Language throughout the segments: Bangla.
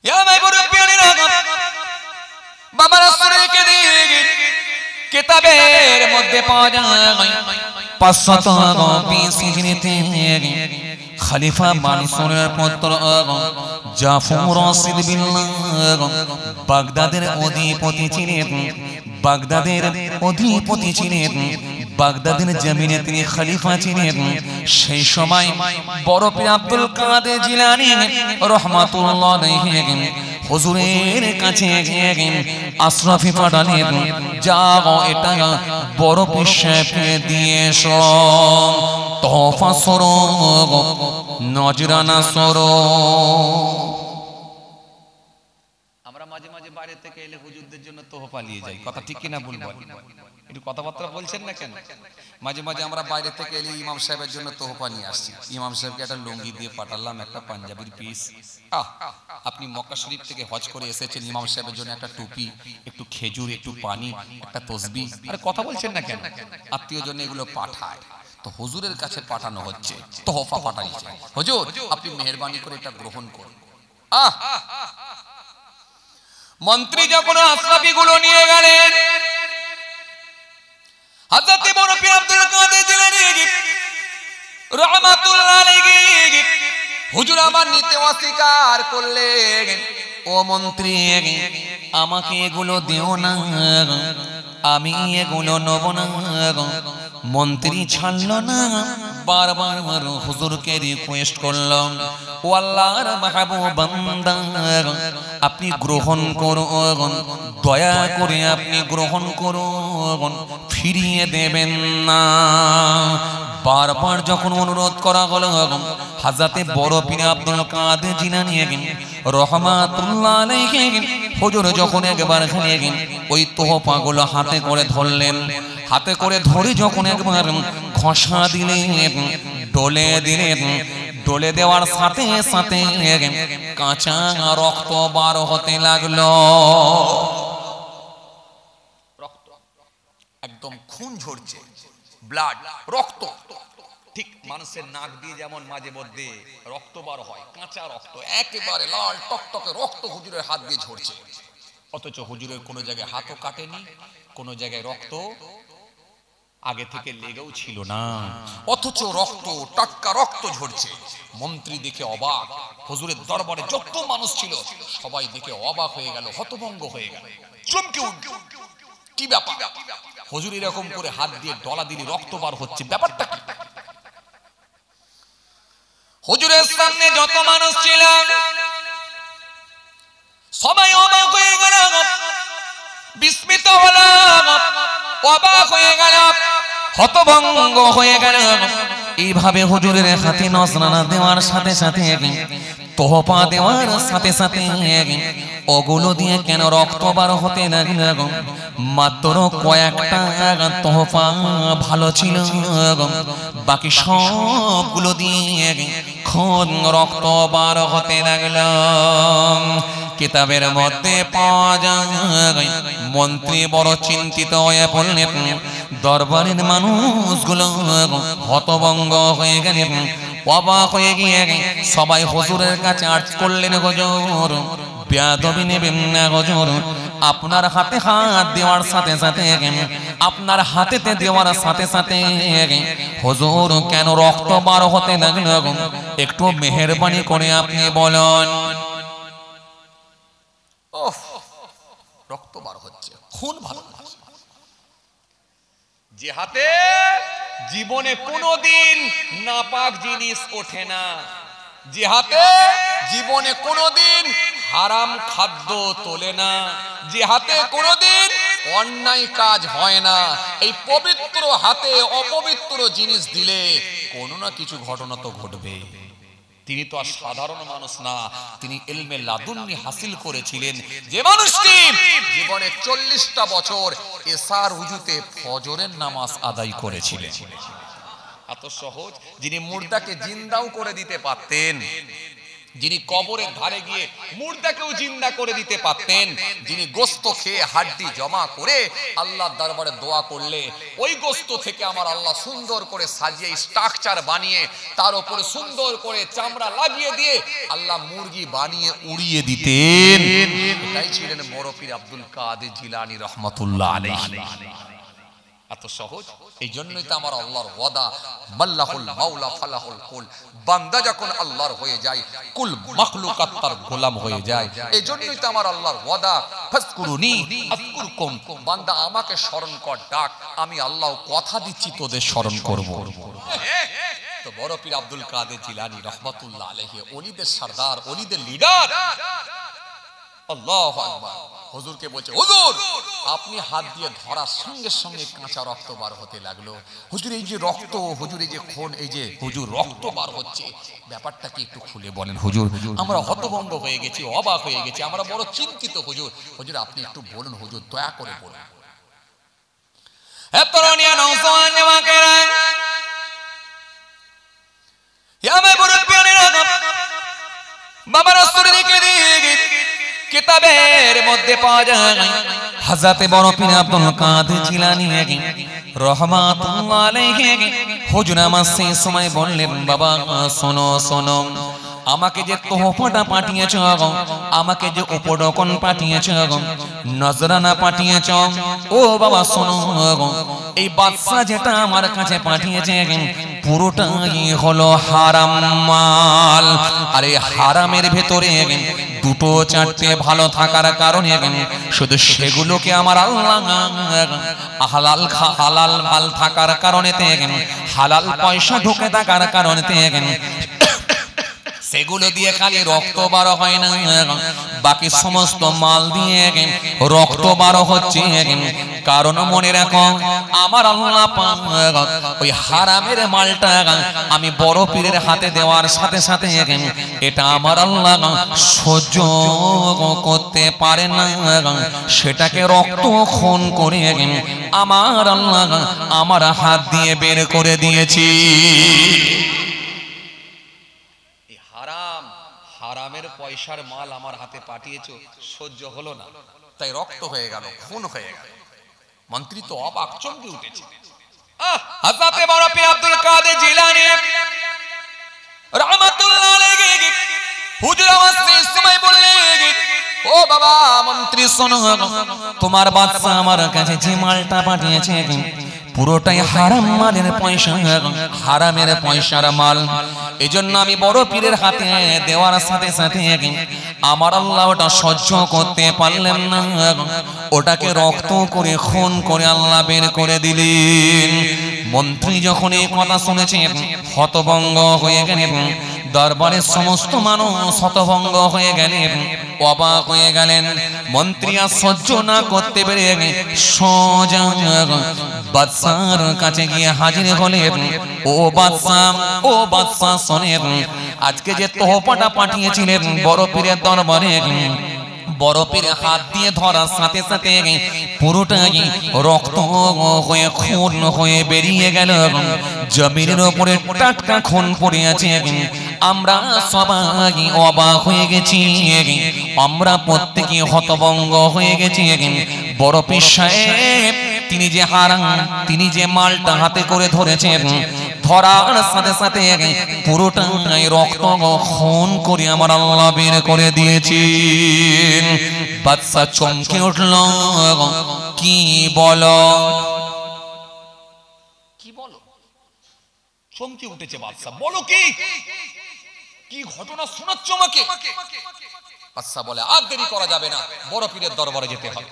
ইয়া ভাই বড় প্রিয়রা বাবা রাসূলের কিতাবের মধ্যে পাওয়া যায় 520 হিজরিতে খলিফা মানসুরের পুত্র জাফর রাশিদ বিল্লাহ বাগদাদের অধিপতি ছিলেন। বাগদাদের অধিপতি ছিলেন, বাগদাদের জমিনে তিনি খলিফা ছিলেন। সেই সময় বড় পীর আব্দুল কাদের জিলানী রাহমাতুল্লাহ আলাইহি হুজুরের কাছে আশরাফি পাঠালেন, যাও এটা বড় পীর সাহেবকে দিয়ে এসো, তোহফা সরো, নজরানা সরো। আমরা মাঝে মাঝে বাইরে থেকে এলে হুজুরদের জন্য তোহফা নিয়ে যাই, কথা ঠিক কিনা বলবো? একটু কথাবার্তা বলছেন না কেন? মাঝে মাঝে আমরা বাইরে থেকে এলে ইমাম সাহেবের জন্য তোহফা নিয়ে আসছি। ইমাম সাহেবকে একটা লুঙ্গি দিয়ে পাঠালাম, একটা পাঞ্জাবির পিস। আপনি মক্কা শরীফ থেকে হজ করে এসেছেন, ইমাম সাহেবের জন্য একটা টুপি, একটু খেজুর, একটু পানি, একটা তসবিহ। আরে কথা বলছেন না কেন? আত্মীয় জন্য এগুলো পাঠায়, তো হুজুরের কাছে পাঠানো হচ্ছে, তোহফা পাঠাইছে। হুজুর আপনি মেহেরবানি করে এটা গ্রহণ করুন। মন্ত্রী যখন আশরাফি গুলো নিয়ে গেলেন, হযরত বড় পীর আব্দুল কাদের জিলানী রাহমাতুল্লাহ আলাইহি হুজুর আমার নিতে অস্বীকার করলেন। ও মন্ত্রী, আমাকে এগুলো দিও না, আমি এগুলো নেব না। মন্ত্রী ছাড়লো না, বারবার হুজুরকে রিকোয়েস্ট করলাম, ও আল্লাহর মাহবুব বান্দা আপনি গ্রহণ করুন, দয়া করে আপনি গ্রহণ করুন, ফিরিয়ে দেবেন না। বারবার যখন অনুরোধ করা হলো, হযরতে বড় পীর আব্দুল কাদের জিলানী রাহমাতুল্লাহ আলাইহি হুজুর যখন একবার ওই তোহফাগুলো হাতে করে ধরলেন, হাতে করে ধরে যখন একবার ঘষা দিলেন, ডলে দিলেন, ডলে দেওয়ার সাথে সাথে কাঁচা রক্ত বার হতে লাগলো। রক্ত একদম খুন ঝরছে, ব্লাড, রক্ত। ঠিক মানুষের নাক দিয়ে যেমন মাঝে মধ্যে রক্ত বার হয়, কাঁচা রক্ত, একেবারে লাল টকটকে রক্ত হুজুরের হাত দিয়ে ঝরছে। অথচ হুজুরের কোনো জায়গায় হাতও কাটেনি, কোনো জায়গায় রক্ত আগে থেকে লেগেও ছিল না, অথচ রক্ত, টাটকা রক্ত ঝরছে। মন্ত্রী দেখে অবাক, হুজুরের দরবারে যত মানুষ ছিল সবাই দেখে অবাক হয়ে গেল, হতভম্ব হয়ে গেল, চমকে উঠল। কি ব্যাপার? হুজুর এরকম করে হাত দিয়ে ডলা দিলে রক্ত বার হচ্ছে, ব্যাপারটা কি? হুজুরের সামনে যত মানুষ ছিল সবাই অবাক হয়ে গেল, বিস্মিত হলো, অবাক হয়ে গেল, হতভম্ব হয়ে গেল। এইভাবে হুজুরের হাতে নজরানা দেওয়ার সাথে সাথে, তোহফা দেওয়ার সাথে সাথে ওগুলো দিয়ে কেন রক্ত বার হতে লাগলো? মাত্র কয়েকটা তোহফা ভালো ছিল, বাকি সবগুলো দিয়ে খুন রক্ত বার হতে লাগলো। কিতাবের মধ্যে পাওয়া যায়, মন্ত্রী বড় চিন্তিত হয়ে পড়লেন, দরবারের মানুষগুলো হতভম্ব হয়ে গেলেন, অবাক হয়ে গিয়ে সবাই হুজুরের কাছে আর্জ করলেন, হুজুর বেয়াদবি নেবেন না হুজুর, আপনার হাতে হাত দেওয়ার সাথে সাথে, আপনার হাতেতে দেওয়ার সাথে সাথে হুজুর কেন রক্ত বার হতে লাগলো? একটু মেহেরবানি করে আপনি বলুন। রক্ত বার হচ্ছে, খুন ভালো, যে হাতে জীবনে কোনোদিন নাপাক জিনিস ওঠে না, যে হাতে জীবনে কোনোদিন হারাম খাদ্য তোলে না, যে হাতে কোনোদিন অন্যায় কাজ হয় না, এই পবিত্র হাতে অপবিত্র জিনিস দিলে কোনো না কিছু ঘটনা তো ঘটবে। তিনি তো আর সাধারণ মানুষ না, তিনি ইলমে লাদুন্নি হাসিল করেছিলেন। যে মানুষটি জীবনে 40টা বছর এশার উজুতে ফজরের নামাজ আদায় করেছিলেন, এত সহজ, যিনি মুর্দাকে জিন্দাও করে দিতে পারতেন, যিনি কবরের ধারে গিয়ে মুর্দাকেও জিন্দা করে দিতে পারতেন, যিনি গোস্ত খেয়ে হাড্ডি জমা করে আল্লাহর দরবারে দোয়া করলে ওই গোস্ত থেকে আমার আল্লাহ সুন্দর করে সাজিয়ে স্ট্রাকচার বানিয়ে তার উপরে সুন্দর করে চামড়া লাগিয়ে দিয়ে আল্লাহ মুরগি বানিয়ে উড়িয়ে দিতেন। এটাই ছিলেন বড় পীর আব্দুল কাদের জিলানী রহমাতুল্লাহ আলাইহি। এত সহজ। এই জন্যই তো আমার আল্লাহর ওয়াদা, মাল্লাহুল মাওলা ফালাহুল কুল, বান্দা যখন আল্লাহর হয়ে যায় কুল মাখলুকাত তার গোলাম হয়ে যায়। এই জন্যই তো আমার আল্লাহর ওয়াদা, ফাজকুরুনি আযকুরকুম, বান্দা আমাকে স্মরণ কর, ডাক, আমি আল্লাহ কথা দিচ্ছি তোদের স্মরণ করব। তো বড় পীর আব্দুল কাদের জিলানী রহমাতুল্লাহ আলাইহি ওলিদের সরদার, ওলিদের লিডার। আল্লাহু আকবার। হুজুরকে বলছে, হুজুর আপনি হাত দিয়ে ধরার সঙ্গে সঙ্গে কাঁচা রক্ত বার হতে লাগলো। হুজুর এই যে রক্ত, হুজুর এই যে খুন, এই যে হুজুর রক্ত বার হচ্ছে, ব্যাপারটা কি একটু খুলে বলেন হুজুর, আমরা হতভম্ব হয়ে গেছি, অবাক হয়ে গেছি, আমরা বড় চিন্তিত হুজুর। হুজুর আপনি একটু বলুন হুজুর, দয়া করে বলুন। তরুণিয়া নওজওয়ান জওয়াকেরা, ইয়া মে মুরব্বিয়ানেরা, বাবা রাসূলের দিকে কিতাবের মধ্যে পাওয়া যায় হযরত বড় পীর আব্দুল কাদের জিলানী রাহমাতুল্লাহ আলাইহি হুজুর আমার সেই সময় বললেন, বাবা শোনো শোনো, আমাকে যে তোহফাটা পাঠিয়েছ, আমাকে যে উপঢৌকন পাঠিয়েছ, নজরানা পাঠিয়েছ, ও বাবা শোনো, এই বাদশা যেটা আমার কাছে পাঠিয়েছে পুরোটাই হলো হারাম মাল। আর এই হারামের ভেতরে দুটো চারটে ভালো থাকার কারণে শুধু সেগুলোকে আমার আল্লাহ হালাল মাল থাকার কারণে, হালাল পয়সা ঢুকে থাকার কারণে সেগুলো দিয়ে খালি রক্ত বার হয় না, বাকি সমস্ত মাল দিয়ে রক্ত বার হচ্ছে। কারণ মনে রাখো, আমার আল্লাহ পাক ওই হারামের মালটা আমি বড় পীরের হাতে দেওয়ার সাথে সাথে এটা আমার আল্লাহ সহ্য করতে পারে না, সেটাকে রক্ত খুন করে আমার আল্লাহ আমার হাত দিয়ে বের করে দিয়েছি। হারামের পয়সার মাল আমার হাতে পাঠিয়েছো, সহ্য হলো না, তাই রক্ত হয়ে গেল, খুন হয়ে গেল। মন্ত্রী তো অবাক, চমকে উঠেছে। হযরত বড় পীর আব্দুল কাদের জিলানী রাহমাতুল্লাহ আলাইহি হুজুর আমার সেই সময় বললেন, ও বাবা মন্ত্রী শোনো, তোমার বাদশা আমার কাছে যে মালটা পাঠিয়েছে পুরোটাই হারাম মালের পয়সা, হারামের পয়সার মাল। এজন্য আমি বড় পীরের হাতে দেওয়ার সাথে সাথে আমার আল্লাহ ওটা সহ্য করতে পারলেন না, ওটাকে রক্ত করে খুন করে আল্লাহ বের করে দিলেন। মন্ত্রী যখন এই কথা শুনেছেন হতভম্ব হয়ে গেলেন, দরবারের সমস্ত মানুষ হতভম্ব হয়ে গেলেন, অবাক হয়ে গেলেন। মন্ত্রী আর সহ্য না করতে পেরে সোজা বাদশার কাছে গিয়ে হাজির হলেন। ও বাদশা শোনেন, আজকে যে তোহফাটা পাঠিয়েছিলেন বড় পীরের দরবারে, বড় পীর হাত দিয়ে ধরার সাথে সাথে পুরোটাই রক্ত হয়ে খুন হয়ে বেরিয়ে গেল, জমিনের উপরে টাটকা খুন পড়ে আছে। আমরা সবাই অবাক হয়ে গেছি, আমরা প্রত্যেকে হতভম্ব হয়ে গেছি। বড় পীর সাহেব তিনি যে হারাম, তিনি যে মালটা হাতে করে ধরেছেন, ধরার সাথে সাথে পুরোটাই রক্ত খুন করে আমার আল্লাহ বের করে দিয়েছি। বাদশা চমকে উঠল, কি বলো, কি বলো? চমকে উঠেছে বাদশা, বলো কি, কি ঘটনা শোনাচ্ছ আমাকে? বাদশা বলে, আর দেরি করা যাবে না, বড় পীরের দরবারে যেতে হবে।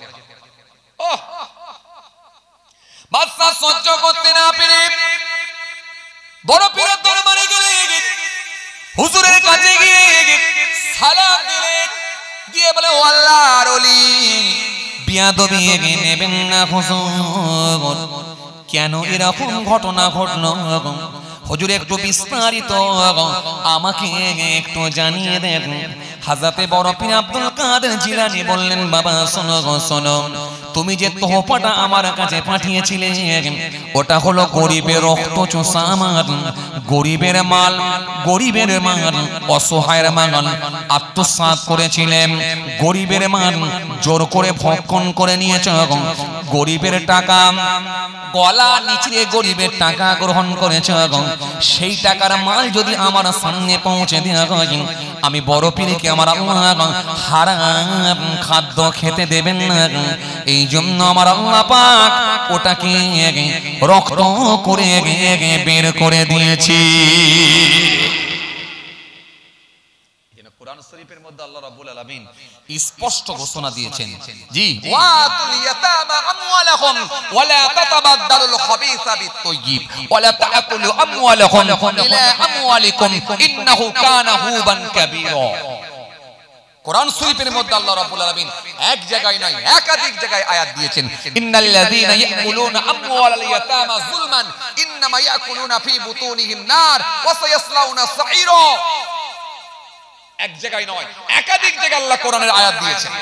বাদশা সহ্য করতে না পেরে বড় পীরের দরবারে গেলেন, হুজুরের কাছে গিয়ে সালাম দিলেন, দিয়ে বলে, ও আল্লাহর ওলি, বিয়াদবি নেবেন না হুজুর, কেন এরকম ঘটনা ঘটলো? হুজুর একটু বিস্তারিত আমাকে একটু জানিয়ে দেন। হযরতে বড় পীর আব্দুল কাদের জিলানী বললেন বাবা শোনো গো শোনো, তুমি যে তোহফাটা আমার কাছে পাঠিয়েছিলে ওটা হলো গরিবের রক্ত চোষা মাল, গরিবের মাল, গরিবের মাল, অসহায়ের মাল আত্মসাৎ করেছিলেন, গরিবের মাল জোর করে ভক্ষণ করে নিয়েছ, গরিবের টাকা গলা নিচড়ে গরিবের টাকা গ্রহণ করেছ, সেই টাকার মাল যদি আমার সামনে পৌঁছে দেওয়া হয় আমি বড় পীরকে আমার আল্লাহ হারাম খাদ্য খেতে দেবেন না। এই জন্য আমার আল্লাহ পাক ওটাকে রক্ত করে বের করে দিয়েছি। কোরআন শরীফের মধ্যে আল্লাহ রাব্বুল আলামিন স্পষ্ট ঘোষণা দিয়েছেন, জি ওয়াতুল ইয়াতামা আমওয়ালাহুম ওয়ালা তাতাবাদদালুল খাবিসা বিত-তাইয়্যিব ওয়ালা তাকুলু আমওয়ালাহুম ইলা আমওয়ালিকুম ইন্নাহু কানা হুবান কাবীরা। কোরআন শরীফের মধ্যে আল্লাহ রাব্বুল আলামিন এক জায়গায় নয় একাধিক জায়গায় আয়াত দিয়েছেন, ইন্নাল্লাযীনা ইয়াকুলুনা আমওয়ালাল ইয়াতামা যুলমান ইন্নামা ইয়াকুলুনা ফি বুতুনিহিম নার ওয়া সায়াসলাউনা সাঈরা। এক জায়গায় নয় একাধিক জায়গায় আল্লাহ কোরআনের আয়াত দিয়েছেন।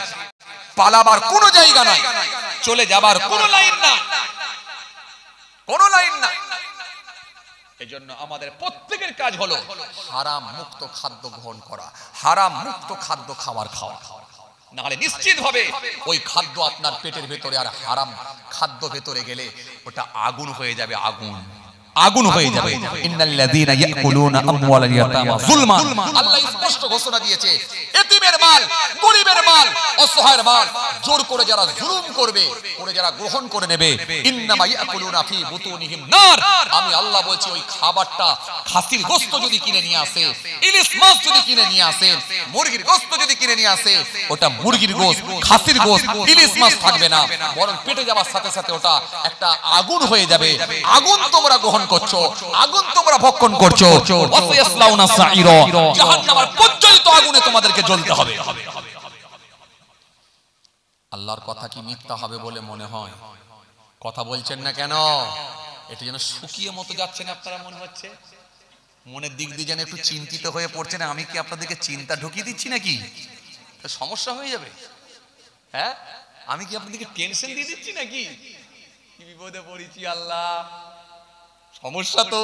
পালাবার কোন জায়গা নাই, চলে যাবার কোন লাইন না, কোন লাইন না। এজন্য আমাদের প্রত্যেকের কাজ হলো হারাম মুক্ত খাদ্য গ্রহণ করা, হারাম মুক্ত খাদ্য খাওয়া, নাহলে নিশ্চিত হবে ওই খাদ্য আপনার পেটের ভেতরে, আর হারাম খাদ্য ভেতরে গেলে ওটা আগুন হয়ে যাবে, আগুন আগুন হয়ে যাবে। ইন্নাল্লাযীনা ইয়াকুলুনা আমওয়ালাল ইয়াতামা যুলমান, আল্লাহ স্পষ্ট ঘোষণা দিয়েছে এতিমের মাল, গরিবের মাল, অসহায়ের মাল জোর করে যারা জুলুম করবে, করে যারা গ্রহণ করে নেবে, ইন্নামা ইয়াকুলুনা ফি বুতুনিহিম নার, আমি আল্লাহ বলছি ওই খাবারটা খাসির গোশত যদি কিনে নিয়ে আসে, ইলিশ মাছ যদি কিনে নিয়ে আসে, মুরগির গোশত যদি কিনে নিয়ে আসে, ওটা মুরগির গোশত, খাসির গোশত, ইলিশ মাছ থাকবে না, বরং পেটে যাওয়ার সাথে সাথে ওটা একটা আগুন হয়ে যাবে। আগুন তোমরা গ্রহণ করছো, আগুন তোমরা ভক্ষণ করছো, ওয়াসয়াসলাউনা সাঈরা, জাহান্নামের প্রজ্বলিত আগুনে তোমাদেরকে জ্বলতে হবে। আল্লাহর কথা কি মিথ্যা হবে বলে মনে হয়? কথা বলছেন না কেন? এটা যেন শুকিয়ে মতো যাচ্ছে না, আপনারা মনে হচ্ছে মনের দিক দিয়ে যেন একটু চিন্তিত হয়ে পড়ছেন। আমি কি আপনাদেরকে চিন্তা ঢুকিয়ে দিচ্ছি নাকি? সমস্যা হয়ে যাবে। হ্যাঁ, আমি কি আপনাদেরকে টেনশন দিয়ে দিচ্ছি নাকি? কি বিপদে পড়েছি আল্লাহ, সমস্যা তো।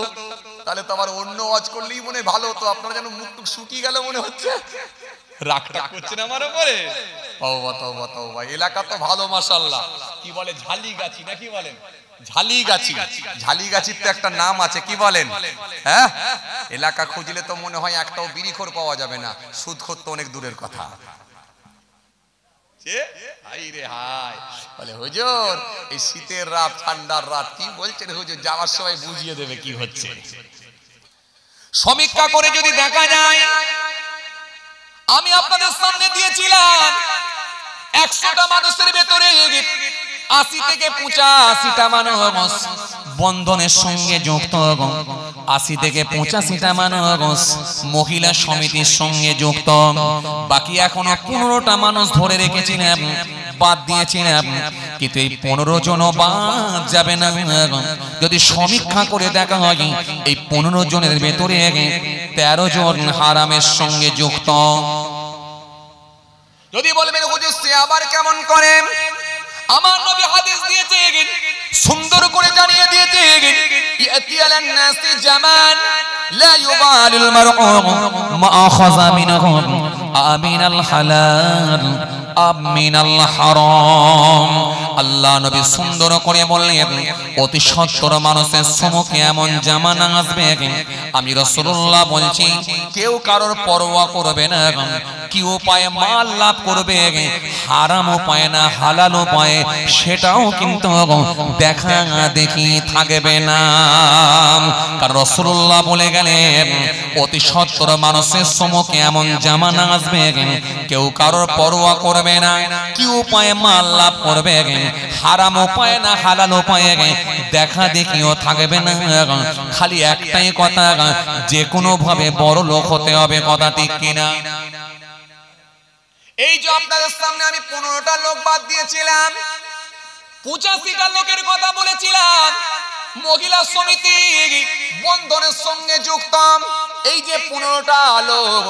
তাহলে তো আবার অন্য ওয়াজ করলেই মনে ভালো হতো, আপনারা যেন মুখ টুক শুকিয়ে গেল মনে হচ্ছে। রাগটা করছেন আমার উপরে? তওবা তওবা তওবা। এলাকা তো ভালো মাশাআল্লাহ। কি বলে ঝালিগাছি নাকি বলেন? ঝালিগাছি, ঝালিগাছির তো একটা নাম আছে, কি বলেন? হ্যাঁ, এলাকা খুঁজলে তো মনে হয় একটাও বিড়িখোর পাওয়া যাবে না, সুদখোর তো অনেক দূরের কথা। বলে হুজুর এই শীতের রাত, ঠান্ডার রাত, কি বলছেন হুজুর? যাওয়ার সময় বুঝিয়ে দেবে কি হচ্ছে। সমীক্ষা করে যদি দেখা যায়, আমি আপনাদের সামনে দিয়েছিলাম 100টা মানুষের ভেতরে 80 থেকে 85টা মানুষ বন্ধনের সঙ্গে যুক্ত, 80 থেকে 85টা মানুষ মহিলা সমিতির সঙ্গে যুক্ত, বাকি এখনো 15টা মানুষ ধরে রেখেছিলাম, বাদ দিয়েছিলাম। কিন্তু এই 15 জনও বাদ যাবে না। যদি সমীক্ষা করে দেখা হয় এই 15 জনের ভেতরে 13 জন হারামের সঙ্গে যুক্ত। যদি বলবেন হুজুর সে আবার কেমন করে, আমার নবী হাদিস দিয়েছে, সুন্দর করে জানিয়ে দিয়েছে, ইয়াতিয়ালান নাসি জামান লা ইউবালিল মারউ মা আখাযা মিনহুম আমিনাল হালাল আমিনাল হারাম। আল্লাহ নবী সুন্দর করে বললেন অতি সত্তর মানুষের সম্মুখে এমন জামানা আসবে, আমি রাসূলুল্লাহ বলছি কেউ কারোর পরোয়া করবে না, কি উপায়ে মাল লাভ করবে, হারাম উপায়ে না হালাল উপায়ে, সেটাও কিন্তু দেখা দেখি থাকবে না। কারণ রাসূলুল্লাহ বলে গেলেন অতি সত্তর মানুষের সম্মুখে এমন জামানা আসবে, কেউ কারোর পরোয়া করবে না, কি উপায়ে মাল লাভ করবে, হারাম উপায়ে না হালাল উপায়ে, দেখা দেখিও থাকবে না। খালি একটাই কথা, যে কোনো ভাবে বড় লোক হতে হবে। কথা ঠিক কিনা? এই যে আপনাদের সামনে আমি 15টা লোক বাদ দিয়েছিলাম, 85টা লোকের কথা বলেছিলাম মহিলা সমিতি বন্ধনের সঙ্গে যুক্ত। এই যে 15টা লোক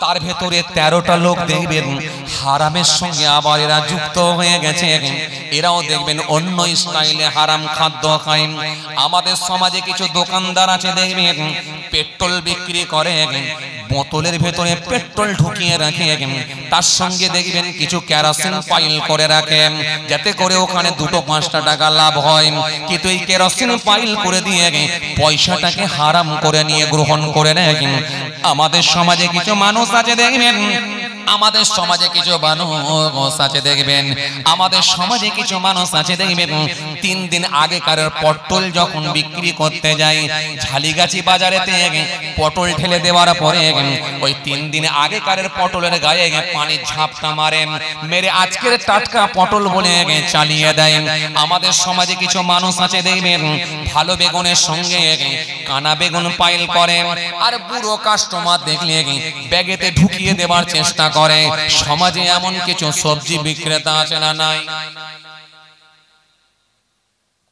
তার ভেতরে 13টা লোক দেখবেন হারামের সঙ্গে আবার এরা যুক্ত হয়ে গেছে। এরাও দেখবেন অন্য স্টাইলে হারাম খাদ্য খায়। আমাদের সমাজে কিছু দোকানদার আছে দেখবেন পেট্রোল বিক্রি করে, বোতলের ভেতরে পেট্রোল ঢুকিয়ে রাখে, তার সঙ্গে দেখবেন কিছু কেরোসিন পাইল করে রাখে যাতে করে ওখানে 2-5 টাকা লাভ হয়। কিন্তু এই কেরোসিন পাইল করে দিয়ে পয়সাটাকে হারাম করে নিয়ে গ্রহণ করে নেয়। আমাদের সমাজে কিছু মানুষ আছে দেখবেন, আমাদের সমাজে কিছু মানুষ আছে দেখবেন, আমাদের সমাজে কিছু মানুষ আছে দেখবেন 3 দিন আগেকার পটল যখন বিক্রি করতে যায় ঝালিগাছি বাজারেতে পটল ঢেলে দেওয়ার পরে ওই 3 দিন আগেকার পটলের গায়ে পানির ঝাপটা মারে, মেরে আজকের টাটকা পটল বলে চালিয়ে দেয়। আমাদের সমাজে কিছু মানুষ আছে দেখবেন ভালো বেগুনের সঙ্গে কানা বেগুন পাইল করে, আর বুড়ো কাস্টমার দেখলে ব্যাগেতে ঢুকিয়ে দেওয়ার চেষ্টা করে। সমাজে এমন কিছু সবজি বিক্রেতা আছে না নাই?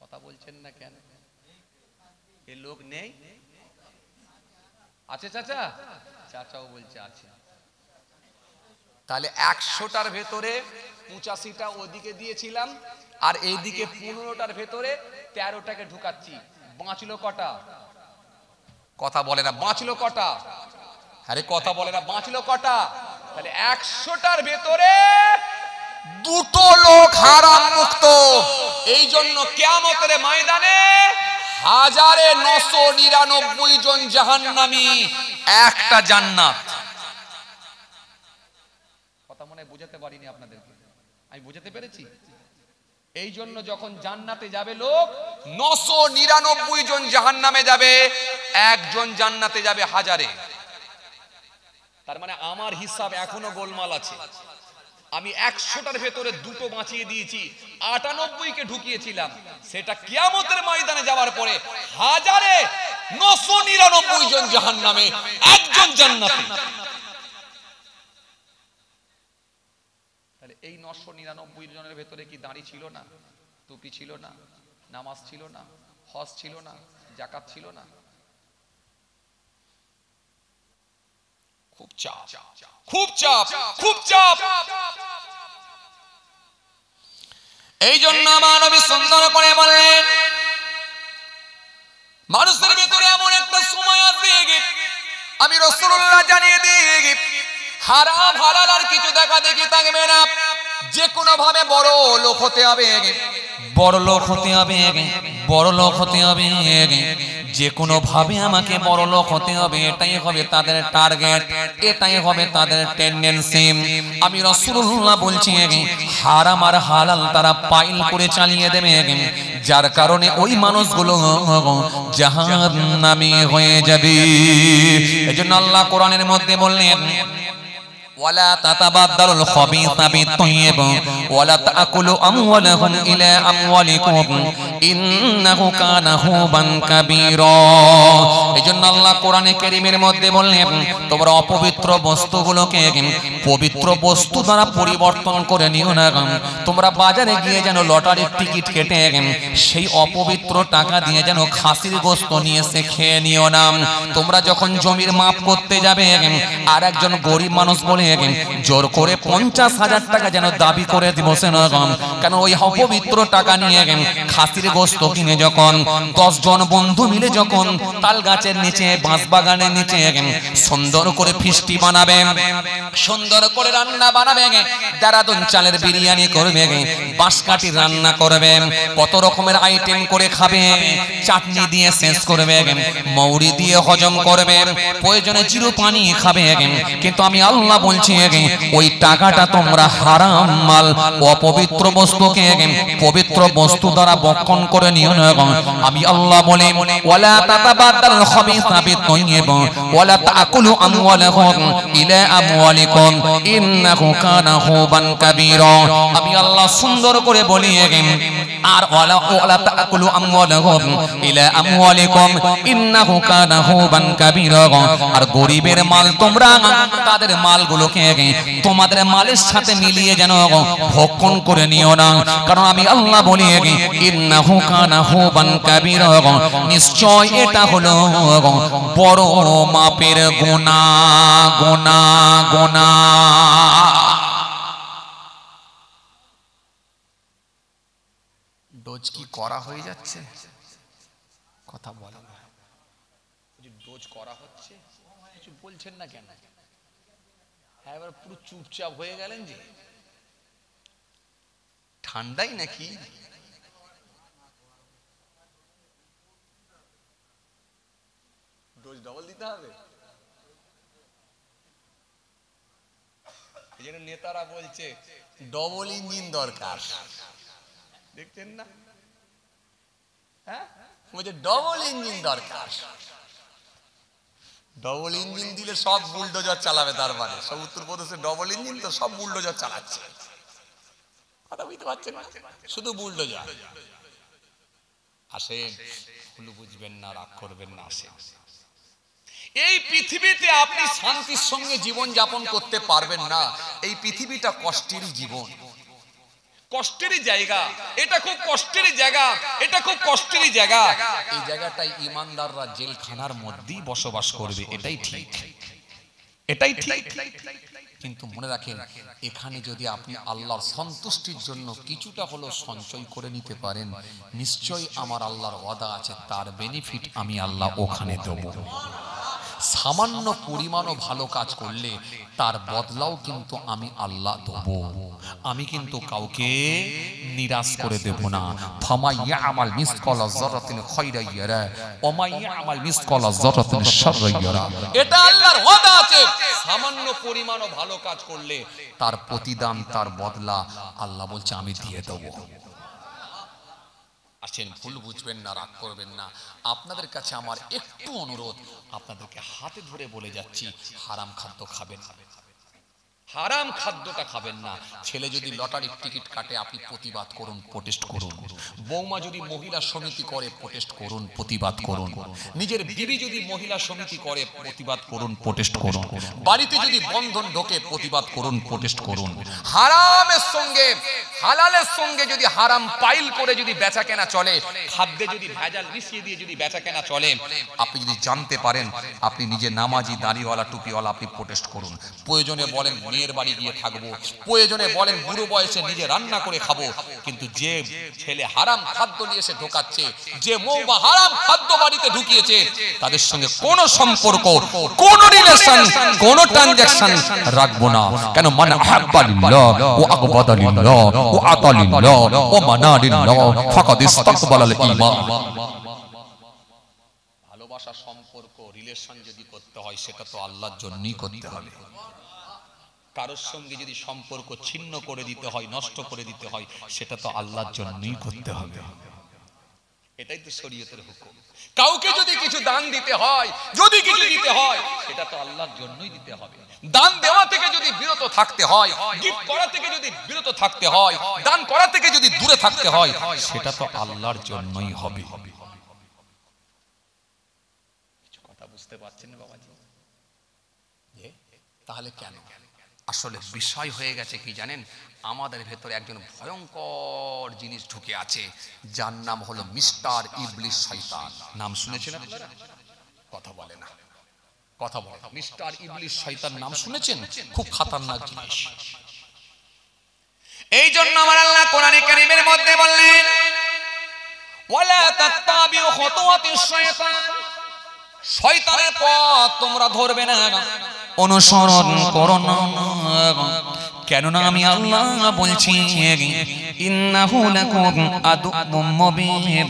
কথা বলছেন না কেন? এ লোক নেই? আছে চাচা? চাচাও বলছে আছে। তাহলে 100টার ভেতরে 85টা ওদিকে দিয়েছিলাম আর এইদিকে 15টার ভেতরে 13টাকে ঢুকাচ্ছি। বাঁচলো কটা? কথা বলে না। বাঁচলো কটা? আরে কথা বলে না। বাঁচলো কটা? তাহলে 100টার ভেতরে 2টো লোক হারাম মুক্ত। এই জন্য কিয়ামতের ময়দানে 1999 জন জাহান্নামী, একটা জান্নাত। কথা মনে বুঝাতে পারিনি আপনাদেরকে, আমি বুঝাতে পেরেছি? এই জন্য যখন জান্নাতে যাবে লোক 999 জন জাহান্নামে যাবে, একজন জান্নাতে যাবে 1000-এ। তার মানে আমার হিসাব এখনো গোলমাল আছে। আমি 100টার ভেতরে 2টো বাঁচিয়ে দিয়েছি, 98কে ঢুকিয়েছিলাম। সেটা কিয়ামতের ময়দানে যাওয়ার পরে 1000-এ 999 জন জাহান্নামে, একজন জান্নাতে। তাহলে এই 999 জনের ভেতরে কি দাড়ি ছিল না, টুপি ছিল না, নামাজ ছিল না, হজ ছিল না, যাকাত ছিল না? খুব চাপ, খুব চাপ, খুব চাপ। এই জন্য আমার নবী সুন্দর করে বললেন মানুষের ভেতরে এমন একটা সময় আসবে, আমি রাসূলুল্লাহ জানিয়ে দিই, হারাম হালাল আর কিছু দেখা দেখি থাকবে না। যে কোনো ভাবে বড় লোক হতে হবে, বড় লোক হতে হবে, বড় লোক হতে হবে। যে কোনো ভাবে আমাকে বড় লোক হতে হবে, এটাই হবে তাদের টার্গেট, এটাই হবে তাদের টেন্ডেন্সি। আমি রাসূলুল্লাহ বলছি হারাম আর হালাল তারা পাইল করে চালিয়ে দেবে, যার কারণে ওই মানুষগুলো জাহান্নামী হয়ে যাবে। এজন্য আল্লাহ কোরআনের মধ্যে বললেন ওয়ালা তাতাবাদদালুল খাবিসা বিত-তাইয়্যিব ওয়ালা তাকুলু আমওয়ালাহুম ইলা আমওয়ালিকুম ইন্নাহু কানা হুবান কাবীরা। এজন্য আল্লাহ কোরআনে কারীমের মধ্যে বললেন তোমরা অপবিত্র বস্তুগুলোকে পবিত্র বস্তু দ্বারা পরিবর্তন করে নিও না। তোমরা বাজারে গিয়ে যেন লটারির টিকিট কেটে সেই অপবিত্র টাকা দিয়ে যেন খাসির গোশত নিয়ে এসে খেয়ে নিও না। তোমরা যখন জমির মাপ করতে যাবে আর একজন গরিব মানুষ বলে জোর করে 50,000 টাকা যেন দাবি করে বসে না, কেন ওই অপবিত্র টাকা নিয়ে খাসির গোশত কিনে যখন 10 জন বন্ধু মিলে যখন তাল গাছের নিচে বাঁশ বাগানের নিচে সুন্দর করে ফিস্টি বানাবে, সুন্দর করে রান্না বানাবে, দেরাদুন চালের বিরিয়ানি করবে, বাঁশকাঠি রান্না করবে, কত রকমের আইটেম করে খাবে, চাটনি দিয়ে শেষ করবে, মৌরি দিয়ে হজম করবে, প্রয়োজনে জিরো পানি খাবে। কিন্তু আমি আল্লাহ বলছি ওই টাকাটা তোমরা হারাম মাল অপবিত্র বস্তুকে পবিত্র বস্তু দ্বারা বক্ষণ করে নিও না। আমি আল্লাহ বলি ওয়ালা তাতাবাদদালুল খাবিসা বিত-তাইয়্যিব ওয়ালা তাকুলু আমওয়ালাকুম ইলা আমওয়ালিকুম ইন্নাহু কানা হুবান কাবীরা। আমি আল্লাহ সুন্দর করে বলি আর ওয়ালা তাকুলু আমওয়ালাকুম ইলা আমওয়ালিকুম ইন্নাহু কানা হুবান কাবীরা। আর গরিবের মাল তোমরা তাদের মালগুলোকে তোমাদের মালের সাথে মিলিয়ে যেন ভক্ষণ করে নিও না, কারণ আমি আল্লাহ বলি ইন্নাহু ইন্নাহু কানা হুবান কাবীরা, নিশ্চয় এটা হলো বড় মাপের গুনাহ। ডোজ কি করা হয়ে যাচ্ছে? কথা বলেন, ডোজ করা হচ্ছে, কিছু বলছেন না কেন? হ্যাঁ, এবার পুরো চুপচাপ হয়ে গেলেন যে, ঠান্ডাই নাকি? ডোজ ডবল দিতে হবে। এই জন্য নেতারা বলছে ডবল ইঞ্জিন দরকার, দেখছেন না? হ্যাঁ, বলছে ডবল ইঞ্জিন দরকার। ডবল ইঞ্জিন দিলে সব বুলডোজার চালাবে, তার মানে সব উত্তরপ্রদেশে ডবল ইঞ্জিন তো সব বুলডোজার চালাচ্ছে। কথা বুঝতে পারছেন? শুধু বুলডোজার। আসেন, ভুল বুঝবেন না, রাগ করবেন না, আসেন। এই পৃথিবীতে আপনি শান্তির সঙ্গে জীবন যাপন করতে পারবেন না। এই পৃথিবীটা কষ্টেরই জীবন, কষ্টেরই জায়গা। এটা খুব কষ্টেরই জায়গা, এটা খুব কষ্টেরই জায়গা। এই জায়গাটাই ইমানদাররা জেলখানার মধ্যেই বসবাস করবে, এটাই ঠিক, এটাই ঠিক। কিন্তু মনে রাখেন, এখানে যদি আপনি আল্লাহর সন্তুষ্টির জন্য কিছুটা হলো সঞ্চয় করে নিতে পারেন, নিশ্চয়ই আমার আল্লাহর ওয়াদা আছে, তার বেনিফিট আমি আল্লাহ ওখানে দেব। সামান্য পরিমাণও ভালো কাজ করলে তার বদলাও কিন্তু আমি আল্লাহ দেব। আমি কিন্তু কাউকে নিরাশ করে দেব না। ফামাইয়া আমাল মিসকাল যারাতিন খায়রান ইয়ারা ওয়া মাইয়া আমাল মিসকাল যারাতিন শাররান ইয়ারা। এটা আল্লাহর ওয়াদা আছে, সামান্য পরিমাণও ভালো কাজ করলে তার প্রতিদান, তার বদলা আল্লাহ বলছে আমি দিয়ে দেব। আসেন, ভুল বুঝবেন না, রাগ করবেন না। আপনাদের কাছে আমার একটু অনুরোধ, আপনাদেরকে হাতে ধরে বলে যাচ্ছি, হারাম খাদ্য খাবেন না, হারাম খাদ্যটা খাবেন না। ছেলে যদি লটারির টিকিট কাটে, আপনি প্রতিবাদ করুন, প্রোটেস্ট করুন। বৌমা যদি মহিলা সমিতি করে, প্রোটেস্ট করুন, প্রতিবাদ করুন। নিজের বিবি যদি মহিলা সমিতি করে, প্রতিবাদ করুন, প্রোটেস্ট করুন। বাড়িতে যদি বন্ধন ঢোকে, প্রতিবাদ করুন, প্রোটেস্ট করুন। হারামের সঙ্গে হালালের সঙ্গে যদি হারাম পাইল করে যদি বেচা কেনা চলে, খাদ্যে যদি ভেজাল মিশিয়ে দিয়ে যদি বেচা কেনা চলে, আপনি যদি জানতে পারেন, আপনি নিজে নামাজি, দাড়িওয়ালা, টুপিওয়ালা, আপনি প্রোটেস্ট করুন। প্রয়োজনে বলেন মেয়ের বাড়ি গিয়ে থাকবো, প্রয়োজনে বলেন বুড়ো বয়সে নিজে রান্না করে খাবো। কিন্তু যে ছেলে হারাম খাদ্য নিয়ে এসে ঢোকাচ্ছে, যে মৌমা হারাম খাদ্য বাড়িতে ঢুকিয়েছে, তাদের সঙ্গে কোনো সম্পর্ক, কোনো রিলেশন, কোনো ট্রানজাকশন রাখবো না। কেন? মান আহাব্বা লিল্লাহ ওয়া আগবাদা লিল্লাহ ওয়া আতা লিল্লাহ ওয়া মানা লিল্লাহ ফাকাদ ইসতাকবালাল ঈমান। ভালোবাসা, সম্পর্ক, রিলেশন যদি করতে হয়, সেটা তো আল্লাহর জন্যই করতে হবে। কারোর সঙ্গে যদি সম্পর্ক ছিন্ন করে দিতে হয়, নষ্ট করে দিতে হয়, সেটা তো আল্লাহর জন্যই করতে হবে। এটাই তো শরীয়তের হুকুম। কাউকে যদি কিছু দান দিতে হয়, যদি কিছু দিতে হয়, সেটা তো আল্লাহর জন্যই দিতে হবে। দান দেওয়া থেকে যদি বিরত থাকতে হয়, গিফট করা থেকে যদি বিরত থাকতে হয়, দান করা থেকে যদি দূরে থাকতে হয়, সেটা তো আল্লাহর জন্যই হবে। কিছু কথা বুঝতে পারছেন না বাবাজি? তাহলে কেন? আসলে বিষয় হয়ে গেছে কি জানেন, আমাদের ভেতরে একজন ভয়ঙ্কর জিনিস ঢুকে আছে, যার নাম হলো মিস্টার ইবলিস শয়তান। নাম শুনেছেন আপনারা? কথা বলে না, কথা বলে। মিস্টার ইবলিস শয়তান নাম শুনেছেন? খুব খতরনাক জিনিস। এই জন্য আমার আল্লাহ কোরআনে কারীমের মধ্যে বললেন, ওয়ালা তাত্তাবিউ খুতুওয়াতিশ শয়তান, শয়তানের পথ তোমরা ধরবে না, অনুসরণ করো না। কেননা আমি আল্লাহ বলছি, ইন্নাহু লাকুম আদুউম মুবিন,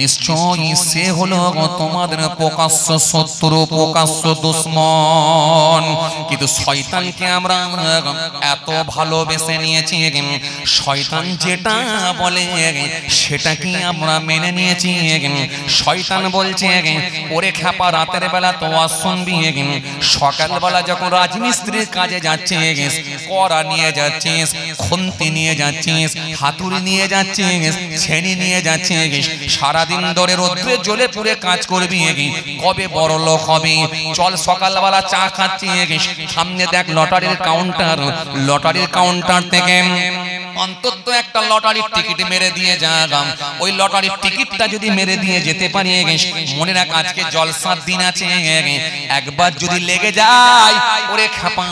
নিশ্চয়ই সে হলো তোমাদের প্রকাশ্য শত্রু, প্রকাশ্য দুশমন। কিন্তু শয়তানকে আমরা এত ভালোবেসে নিয়েছি, শয়তান যেটা বলে সেটাকে আমরা মেনে নিয়েছি। শয়তান বলছে, ওরে খ্যাপা, রাতের বেলা তো ওয়াজ শুনবি, সকালবেলা যখন রাজমিস্ত্রির কাজে যাচ্ছিস, কড়া নিয়ে যাচ্ছিস, খুন্তি নিয়ে যাচ্ছিস, হাতুড়ি নিয়ে যাচ্ছিস, ছেনি নিয়ে যাচ্ছিস, সারাদিন ধরে রোদ্রে জ্বলে পুড়ে কাজ করবি, কবে বড় লোক হবে? চল সকালবেলা চা খাচ্ছিস, সামনে দেখ লটারির কাউন্টার, লটারির কাউন্টার থেকে অন্তত একটা লটারির টিকিট মেরে দিয়ে যাগাম। ওই লটারির টিকিটটা যদি মেরে দিয়ে যেতে পারি, মনে রাখ আজকে জলসার দিন আছে, একবার যদি লেগে যায় ওরে খাপা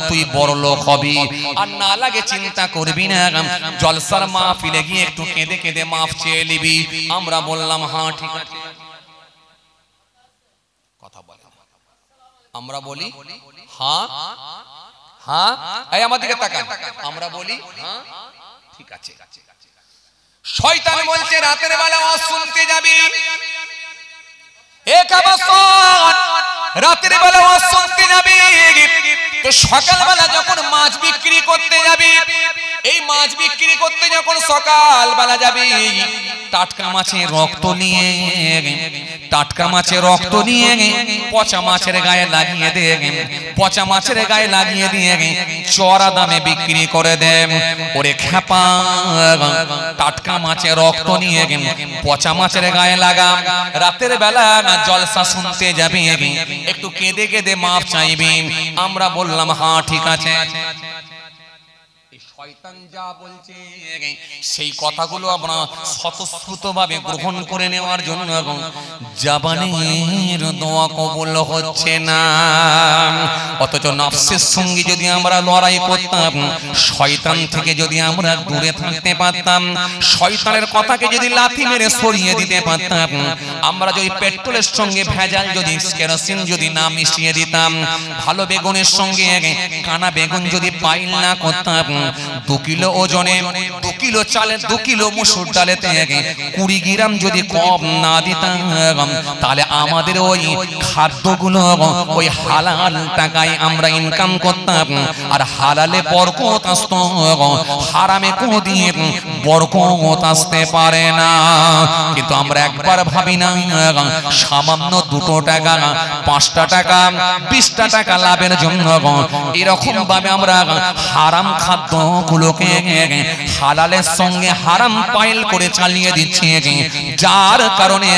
তুই বড় লোক হবি। আর না লাগে চিন্তা করবি না, জলসার মাহফিলে গিয়ে একটু কেঁদে কেঁদে মাফ চেয়ে নিবি। আমরা বললাম হ্যাঁ ঠিক আছে। কথা বলে আমরা বলি হ্যাঁ হ্যাঁ, এই আমার দিকে তাকান, আমরা বলি হ্যাঁ ঠিক আছে। শয়তান বলছে রাতের বেলা ওয়াজ শুনতে যাবি, এক আবাসন রাতের বেলা ওয়াজ শুনতে যাবি, তো সকালবেলা যখন মাছ বিক্রি করতে যাবি, এই মাছ বিক্রি করতে যখন সকালবেলা যাবি, টাটকা মাছের রক্ত নিয়ে, টাটকা মাছের রক্ত নিয়ে পচা মাছের গায়ে লাগিয়ে দে, পচা মাছের গায়ে লাগিয়ে দিয়ে চড়া দামে বিক্রি করে দে। ওরে খেপা, টাটকা মাছের রক্ত নিয়ে পচা মাছের গায়ে লাগা, রাতের বেলা জলসা শুনতে যাবি, একটু কেঁদে কেঁদে মাফ চাইবি। আমরা বললাম হ্যাঁ ঠিক আছে। শয়তান যা বলছে সেই কথাগুলো আমরা স্বতঃস্ফূর্তভাবে গ্রহণ করে নেওয়ার জন্য জবানের দোয়া কবুল হচ্ছে না। অথচ নফসের সঙ্গে যদি আমরা লড়াই করতাম, শয়তান থেকে যদি আমরা দূরে থাকতে পারতাম, শয়তানের কথাকে যদি লাথি মেরে সরিয়ে দিতে পারতাম, আমরা যদি পেট্রোলের সঙ্গে ভেজাল যদি কেরোসিন যদি না মিশিয়ে দিতাম, ভালো বেগুনের সঙ্গে কানা বেগুন যদি পাইল না করতাম, 2 কিলো ওজনে 2 কিলো চালে 2 কিলো মসুর ডালেতে 20 গ্রাম যদি কম না দিতাম, তাহলে আমাদের ওই খাদ্যগুলো ওই হালাল টাকায় আমরা ইনকাম করতাম, আর হালালে বরকত আসতো, হারামে কোনদিন বরকত আসতে পারে না। কিন্তু আমরা একবার ভাবি না, সামান্য 2 টাকা 5টা টাকা 20টা টাকা লাভের জন্য এরকম ভাবে আমরা হারাম খাদ্যগুলোকে হালালের সঙ্গে হারাম পাইল করে চালিয়ে দিচ্ছি, যার কারণে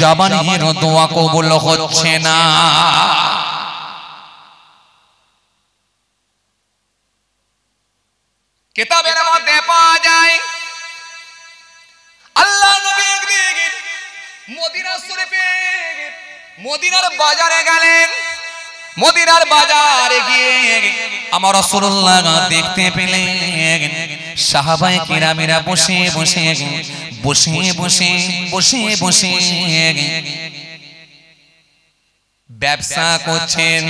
জবানের দোয়া কবুল হচ্ছে না। কিতাবের মধ্যে পাওয়া যায় আল্লাহ নবী মদিনা শরীফে মদিনার বাজারে গেলেন। মদিনার বাজারে গিয়ে আমার রাসূলুল্লাহ দেখতে পেলেন সাহাবায়ে কিরামেরা বসে বসে বসে বসে বসে বসে ব্যবসা করছেন।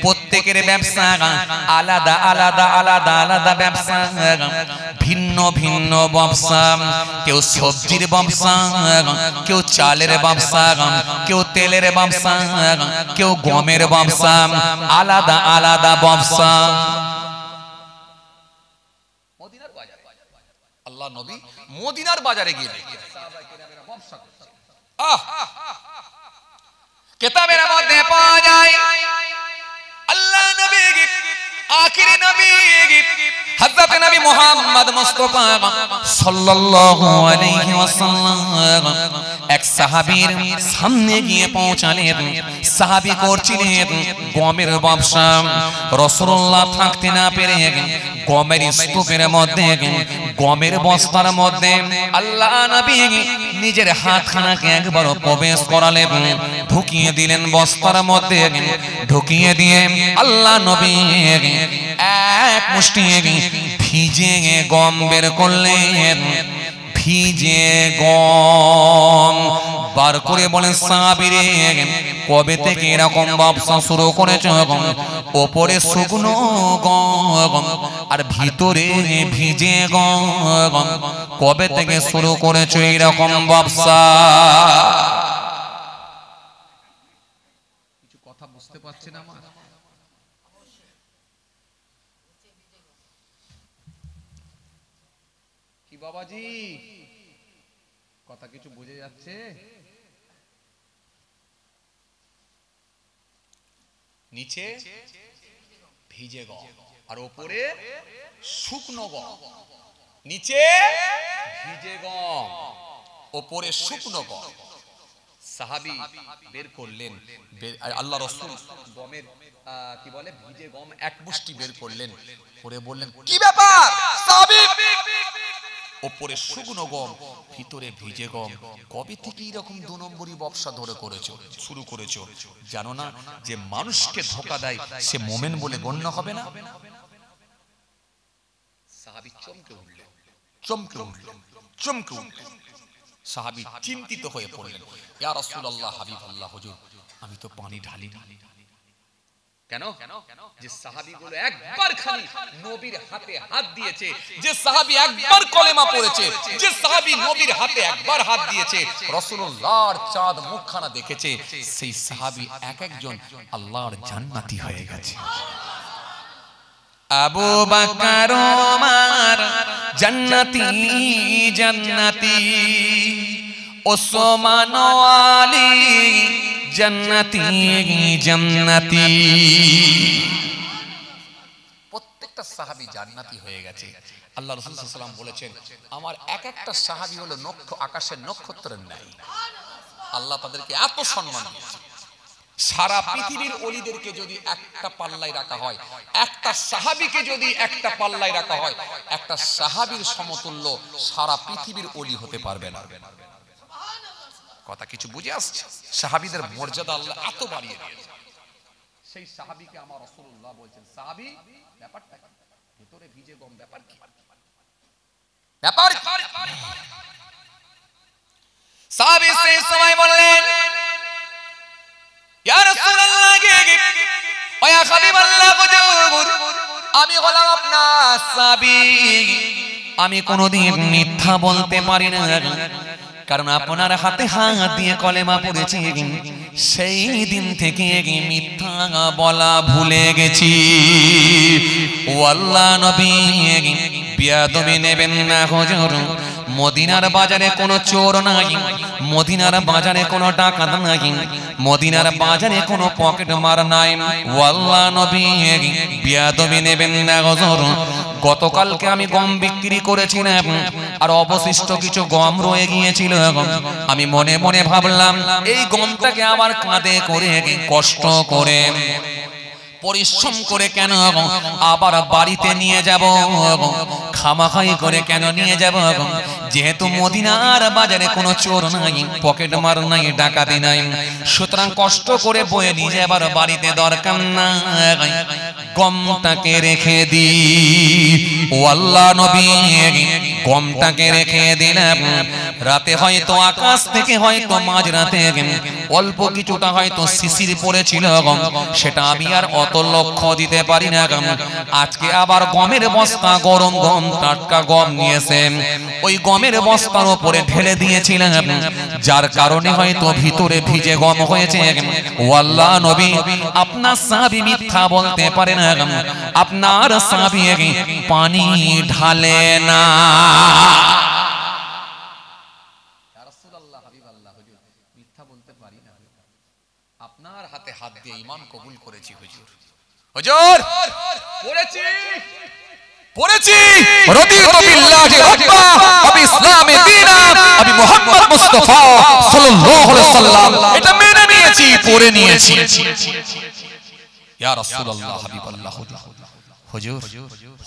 প্রত্যেকের ব্যবসা আলাদা আলাদা আলাদা আলাদা ব্যবসা, ভিন্ন ভিন্ন ব্যবসা। কেউ সবজির ব্যবসা, কেউ চালের ব্যবসা, কেউ তেলের ব্যবসা, কেউ গমের ব্যবসা, আলাদা আলাদা ব্যবসা। মদিনার বাজারে আল্লাহ নবী মদিনার বাজারে গিয়ে ব্যবসা করছেন। কিতাবের মধ্যে পাওয়া যায় আল্লাহ নবী আখিরি নবী হযরত নবী মুহাম্মদ মুস্তাফা সাল্লাল্লাহু আলাইহি ওয়াসাল্লাম এক সাহাবীর সামনে গিয়ে পৌঁছালেন। সাহাবী করছিলেন গমের ব্যবসা। রাসূলুল্লাহ থাকতে না পেরে গমের স্তূপের মধ্যে গমের বস্তার মধ্যে আল্লাহ নবী নিজের হাতখানাকে একবার প্রবেশ করালেন, ঢুকিয়ে দিলেন বস্তার মধ্যে। ঢুকিয়ে দিয়ে আল্লাহ নবী এক মুষ্টি ভিজে গম বের করলেন। ভিজে গম বার করে বলেন সাহাবীরে কবে থেকে এরকম ব্যবসা শুরু করেছো? ওপরে শুকনো গম আর ভিতরে ভিজে গম, কবে থেকে শুরু করেছো এরকম ব্যবসা? কিছু কথা বুঝতে পারছেন আমার? কি বাবাজি কথা কিছু বুঝে যাচ্ছে? নিচে ভিজে গম আর উপরে শুকনো গম। নিচে ভিজে গম, উপরে শুকনো গম। সাহাবী বের করলেন, আল্লাহ রাসূল গমের কি বলে ভিজে গম এক মুষ্টি বের করলেন, করে বললেন কি ব্যাপার সাহাবী? ওপরে শুকনো গম, ভিতরে ভিজে গম। কবে থেকে এরকম 2 নম্বরই ব্যবসা শুরু করেছো? জানো না যে মানুষকে ধোঁকা দেয় সে মুমিন বলে গণ্য হবে না? সাহাবী চমকে উঠলেন। সাহাবী চিন্তিত হয়ে পড়লেন, ইয়া রাসূলুল্লাহ, হাবিবাল্লাহ, হুজুর আমি তো পানি ঢালিনি। কেন? যে সাহাবীগুলো একবার খালি নবীর হাতে হাত দিয়েছে, যে সাহাবী একবার কলেমা পড়েছে, যে সাহাবী নবীর হাতে একবার হাত দিয়েছে, রাসূলুল্লাহর চাঁদ মুখখানা দেখেছে, সেই সাহাবী এক একজন আল্লাহর জান্নাতি হয়ে গেছে। আবু বকর ওমর জান্নাতি, ওসমান আলী জান্নাতি। প্রত্যেকটা সাহাবী জান্নাতি হয়ে গেছে। আল্লাহ রাসূল সাল্লাল্লাহু আলাইহি ওয়াসাল্লাম বলেছেন, আমার এক একটা সাহাবী হলো আকাশের নক্ষত্রের ন্যায়। আল্লাহ তাদেরকে এত সম্মান দিয়েছে। সারা পৃথিবীর ওলিদেরকে যদি একটা পাল্লায় রাখা হয়, একটা সাহাবীকে যদি একটা পাল্লায় রাখা হয়, একটা সাহাবীর সমতুল্য সারা পৃথিবীর ওলি হতে পারবে না। কথা কিছু বুঝে আসছে? সাহাবীদের মর্যাদা আল্লাহ এত বাড়িয়ে দিয়েছে। সেই সাহাবীকে আমার রাসূলুল্লাহ বলেছেন, সাহাবী ব্যাপারটা কি? ভিতরে ভিজে গম, ব্যাপার কি? সাহাবী সেই সময় বললেন, ইয়া রাসূলুল্লাহ, ওয়া হাবিবাল্লাহ, হুজুর আমি হলাম আপনার সাহাবী, আমি কোনোদিন মিথ্যা বলতে পারি না, কারণ আপনার হাতে হাত দিয়ে কলেমা পড়েছি, সেই দিন থেকে মিথ্যা বলা ভুলে গেছি। ও আল্লাহ নবী, বিয়াদবি নেবেন না হুজুর। মদিনার বাজারে কোনো চোর নাই, মদিনার বাজারে কোনো ডাকাত নাই, মদিনার বাজারে কোনো পকেট মার নাই। ও আল্লাহ নবী, বিয়াদবি নেবেন না হুজুর। গতকালকে আমি গম বিক্রি করেছিলাম, আর অবশিষ্ট কিছু গম রয়ে গিয়েছিল। আমি মনে মনে ভাবলাম, এই গমটাকে আমার কাঁধে করে কষ্ট করে পরিশ্রম করে কেন আবার বাড়িতে নিয়ে যাব, খামাখাই করে কেন নিয়ে যাব? যেহেতু মদিনার বাজারে কোনো চোর নাই, পকেট মার নাই, ডাকাতি নাই, সুতরাং কষ্ট করে বয়ে নিয়ে যাবার বাড়িতে দরকার নাই, গমটাকে রেখে দি। ও আল্লাহ নবী, গমটাকে রেখে দিলাম। রাতে হয়তো আকাশ থেকে হয়তো মাঝরাতে অল্প কিছুটা হয়তো শিশির পড়েছিল, সেটা আমি আর অত লক্ষ্য দিতে পারি না। আজকে আবার গমের বস্তা, গরম গম, টাটকা গম নিয়েছেন, ওই গমের বস্তার উপরে ঢেলে দিয়েছিলাম, যার কারণে হয়তো ভিতরে ভিজে গম হয়েছে। ও আল্লাহ নবী, আপনার সাহাবী মিথ্যা বলতে পারে না, আপনার সাহাবী পানি ঢালে না। আপনার হাতে হাত দিয়ে ঈমান কবুল করেছি হুজুর। হুজুর পড়েছি রাদিতু বিল্লাহি রাব্বা ওয়া বিইসলামি দীনা ওয়া বিমুহাম্মদ মুস্তাফা সাল্লাল্লাহু আলাইহি ওয়াসাল্লাম, এটা মেনে নিয়েছি, পড়ে নিয়েছি। ইয়া রাসূলুল্লাহ, হাবিবাল্লাহ, হুজুর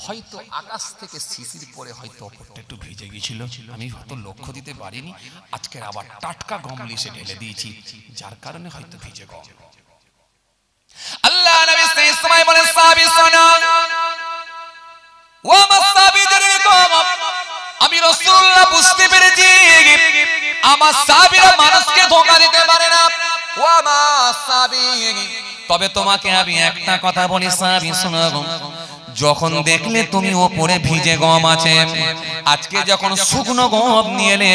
হয়তো আকাশ থেকে শিশির পড়ে হয়তো উপরটা একটু ভিজে গিয়েছিল, আমি হয়তো লক্ষ্য দিতে পারিনি। আজকের আবার টাটকা গম লিসে ঢেলে দিয়েছি, যার কারণে হয়তো ভিজে গম। আল্লাহ নবী সেই সময় বলেন, সাহাবী শোনো, ও আমার সাহাবীদের গম, আমি রাসূলুল্লাহ বুঝতে পেরেছি আমার সাহাবীরা মানুষকে ধোঁকা দিতে পারে না। ও আমার সাহাবী, তবে তোমাকে আমি একটা কথা বলি সাহাবী, শোনো, যখন দেখলে তুমি ওপরে ভিজে গম আছে, আজকে যখন শুকনো গম নিয়ে এলে,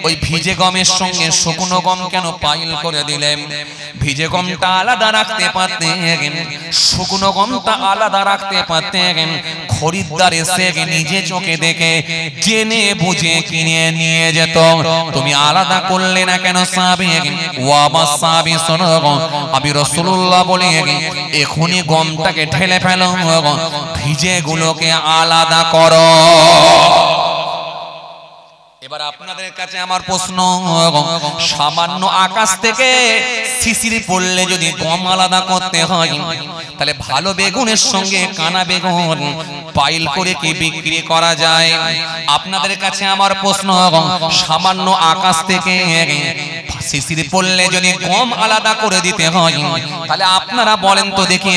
ওই ভিজে গমের সঙ্গে শুকনো গম কেন পাইল করে দিলেন? ভিজে গমটা আলাদা রাখতে পারতেন, শুকনো গমটা আলাদা রাখতে পারতেন। খরিদ্দার এসে নিজে চোখে দেখে জেনে বুঝে কিনে নিয়ে যেত, তুমি আলাদা করলে না কেন সাহাবী? ও আমার সাহাবী শোনো, আমি রাসূলুল্লাহ বলি এখনই গমটাকে ঢেলে ফেলো, ভিজে গুলোকে আলাদা করো। এবার আপনাদের কাছে আমার প্রশ্ন, সামান্য আকাশ থেকে শিশির পড়লে যদি গম আলাদা করতে হয়, তাহলে ভালো বেগুনের সঙ্গে কানা বেগুন পাইল করে কি বিক্রি করা যায়? আপনাদের কাছে আমার প্রশ্ন, সামান্য আকাশ থেকে শিশির পড়লে যদি গম আলাদা করে দিতে হয়, তাহলে আপনারা বলেন তো দেখি,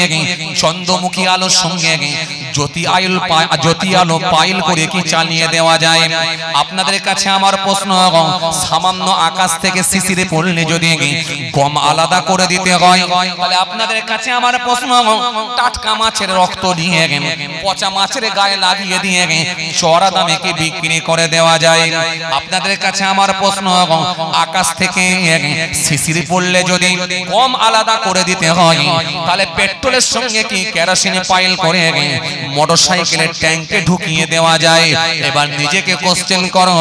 চন্দ্রমুখী আলোর সঙ্গে জ্যোতি আলো পাইল করে কি চালিয়ে দেওয়া যায়? আপনাদের কাছে আমার প্রশ্ন, সামান্য আকাশ থেকে শিশির পড়লে যদি গম আলাদা করে দিতে হয়, তাহলে আপনাদের কাছে আমার প্রশ্ন, টাটকা মাছের রক্ত দিয়ে পচা মাছের গায়ে লাগিয়ে দিয়ে চড়া দামে কি বিক্রি করে দেওয়া যায়? আপনাদের কাছে আমার প্রশ্ন, আকাশ থেকে শিশির পড়লে যদি গম আলাদা করে দিতে হয়, তাহলে পেট্রোলের সঙ্গে কি কেরোসিনে পাইল করে মোটরসাইকেলের ট্যাঙ্কে ঢুকিয়ে দেওয়া যায়? এবার নিজেকে কোশ্চেন করো,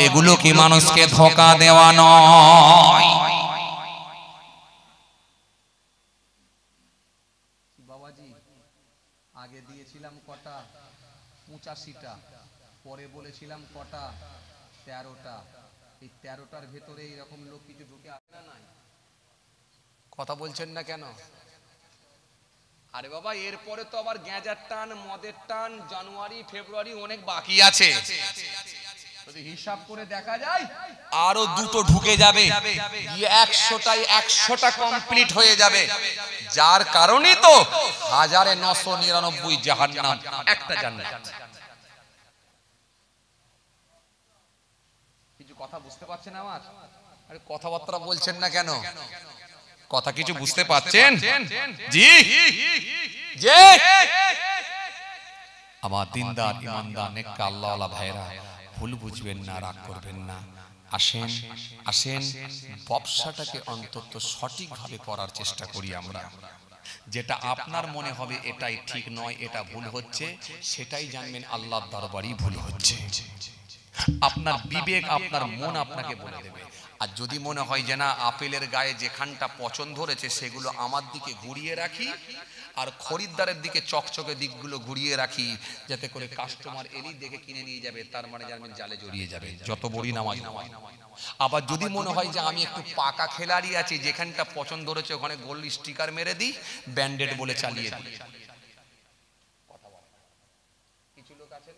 এগুলো কি মানুষকে ধোঁকা দেওয়া নয়? বাবাজি, আগে দিয়েছিলাম কটা? 85টা। পরে বলেছিলাম কটা? 13টা। এই 13টার ভেতরে এরকম লোক কিছু ঢুকে আসে না? নাই কথা বলছেন না কেন? আরে বাবা, এরপরে তো আবার গ্যাঁজার টান, মদের টান, জানুয়ারি ফেব্রুয়ারি অনেক বাকি আছে। যদি হিসাব করে দেখা যায় আরো দুটো ঢুকে যাবে, 100টা কমপ্লিট হয়ে যাবে। যার কারণে তো 1999 জাহান্নাম, একটা জান্নাত। কিছু কথা বুঝতে পারছেন আমার? আরে কথাবার্তা বলছেন না কেন? কথা কিছু বুঝতে পাচ্ছেন? জি জি। আমার দিনদার ইমানদার নেককার আল্লাহওয়ালা ভাইরা, ভুল বুঝবেন না, রাগ করবেন না। আসেন আসেন, ব্যবসাটাকে অন্তত সঠিকভাবে করার চেষ্টা করি আমরা। যেটা আপনার মনে হবে এটাই ঠিক নয়, এটা ভুল হচ্ছে, সেটাই জানবেন আল্লাহর দরবারই ভুল হচ্ছে। আপনার বিবেক, আপনার মন আপনাকে বলে দেবে। আর যদি মনে হয় যে না, আপেলের গায়ে যেখানটা পছন্দ ধরেছে সেগুলো আমার দিকে ঘুরিয়ে রাখি, আর খরিদ্দারের দিকে চকচকে দিকগুলো ঘুরিয়ে রাখি, যাতে করে কাস্টমার এলি দেখে কিনে নিয়ে যাবে, তার মানে জানবেন জালে জড়িয়ে যাবে, যত বড়ই নামাজ। আবার যদি মনে হয় যে আমি একটু পাকা খেলাড়ি আছি, যেখানটা পছন্দ ধরেছে ওখানে গোল্ড স্টিকার মেরে দিই, ব্যান্ডেড বলে চালিয়ে দিই। কিছু লোক আছে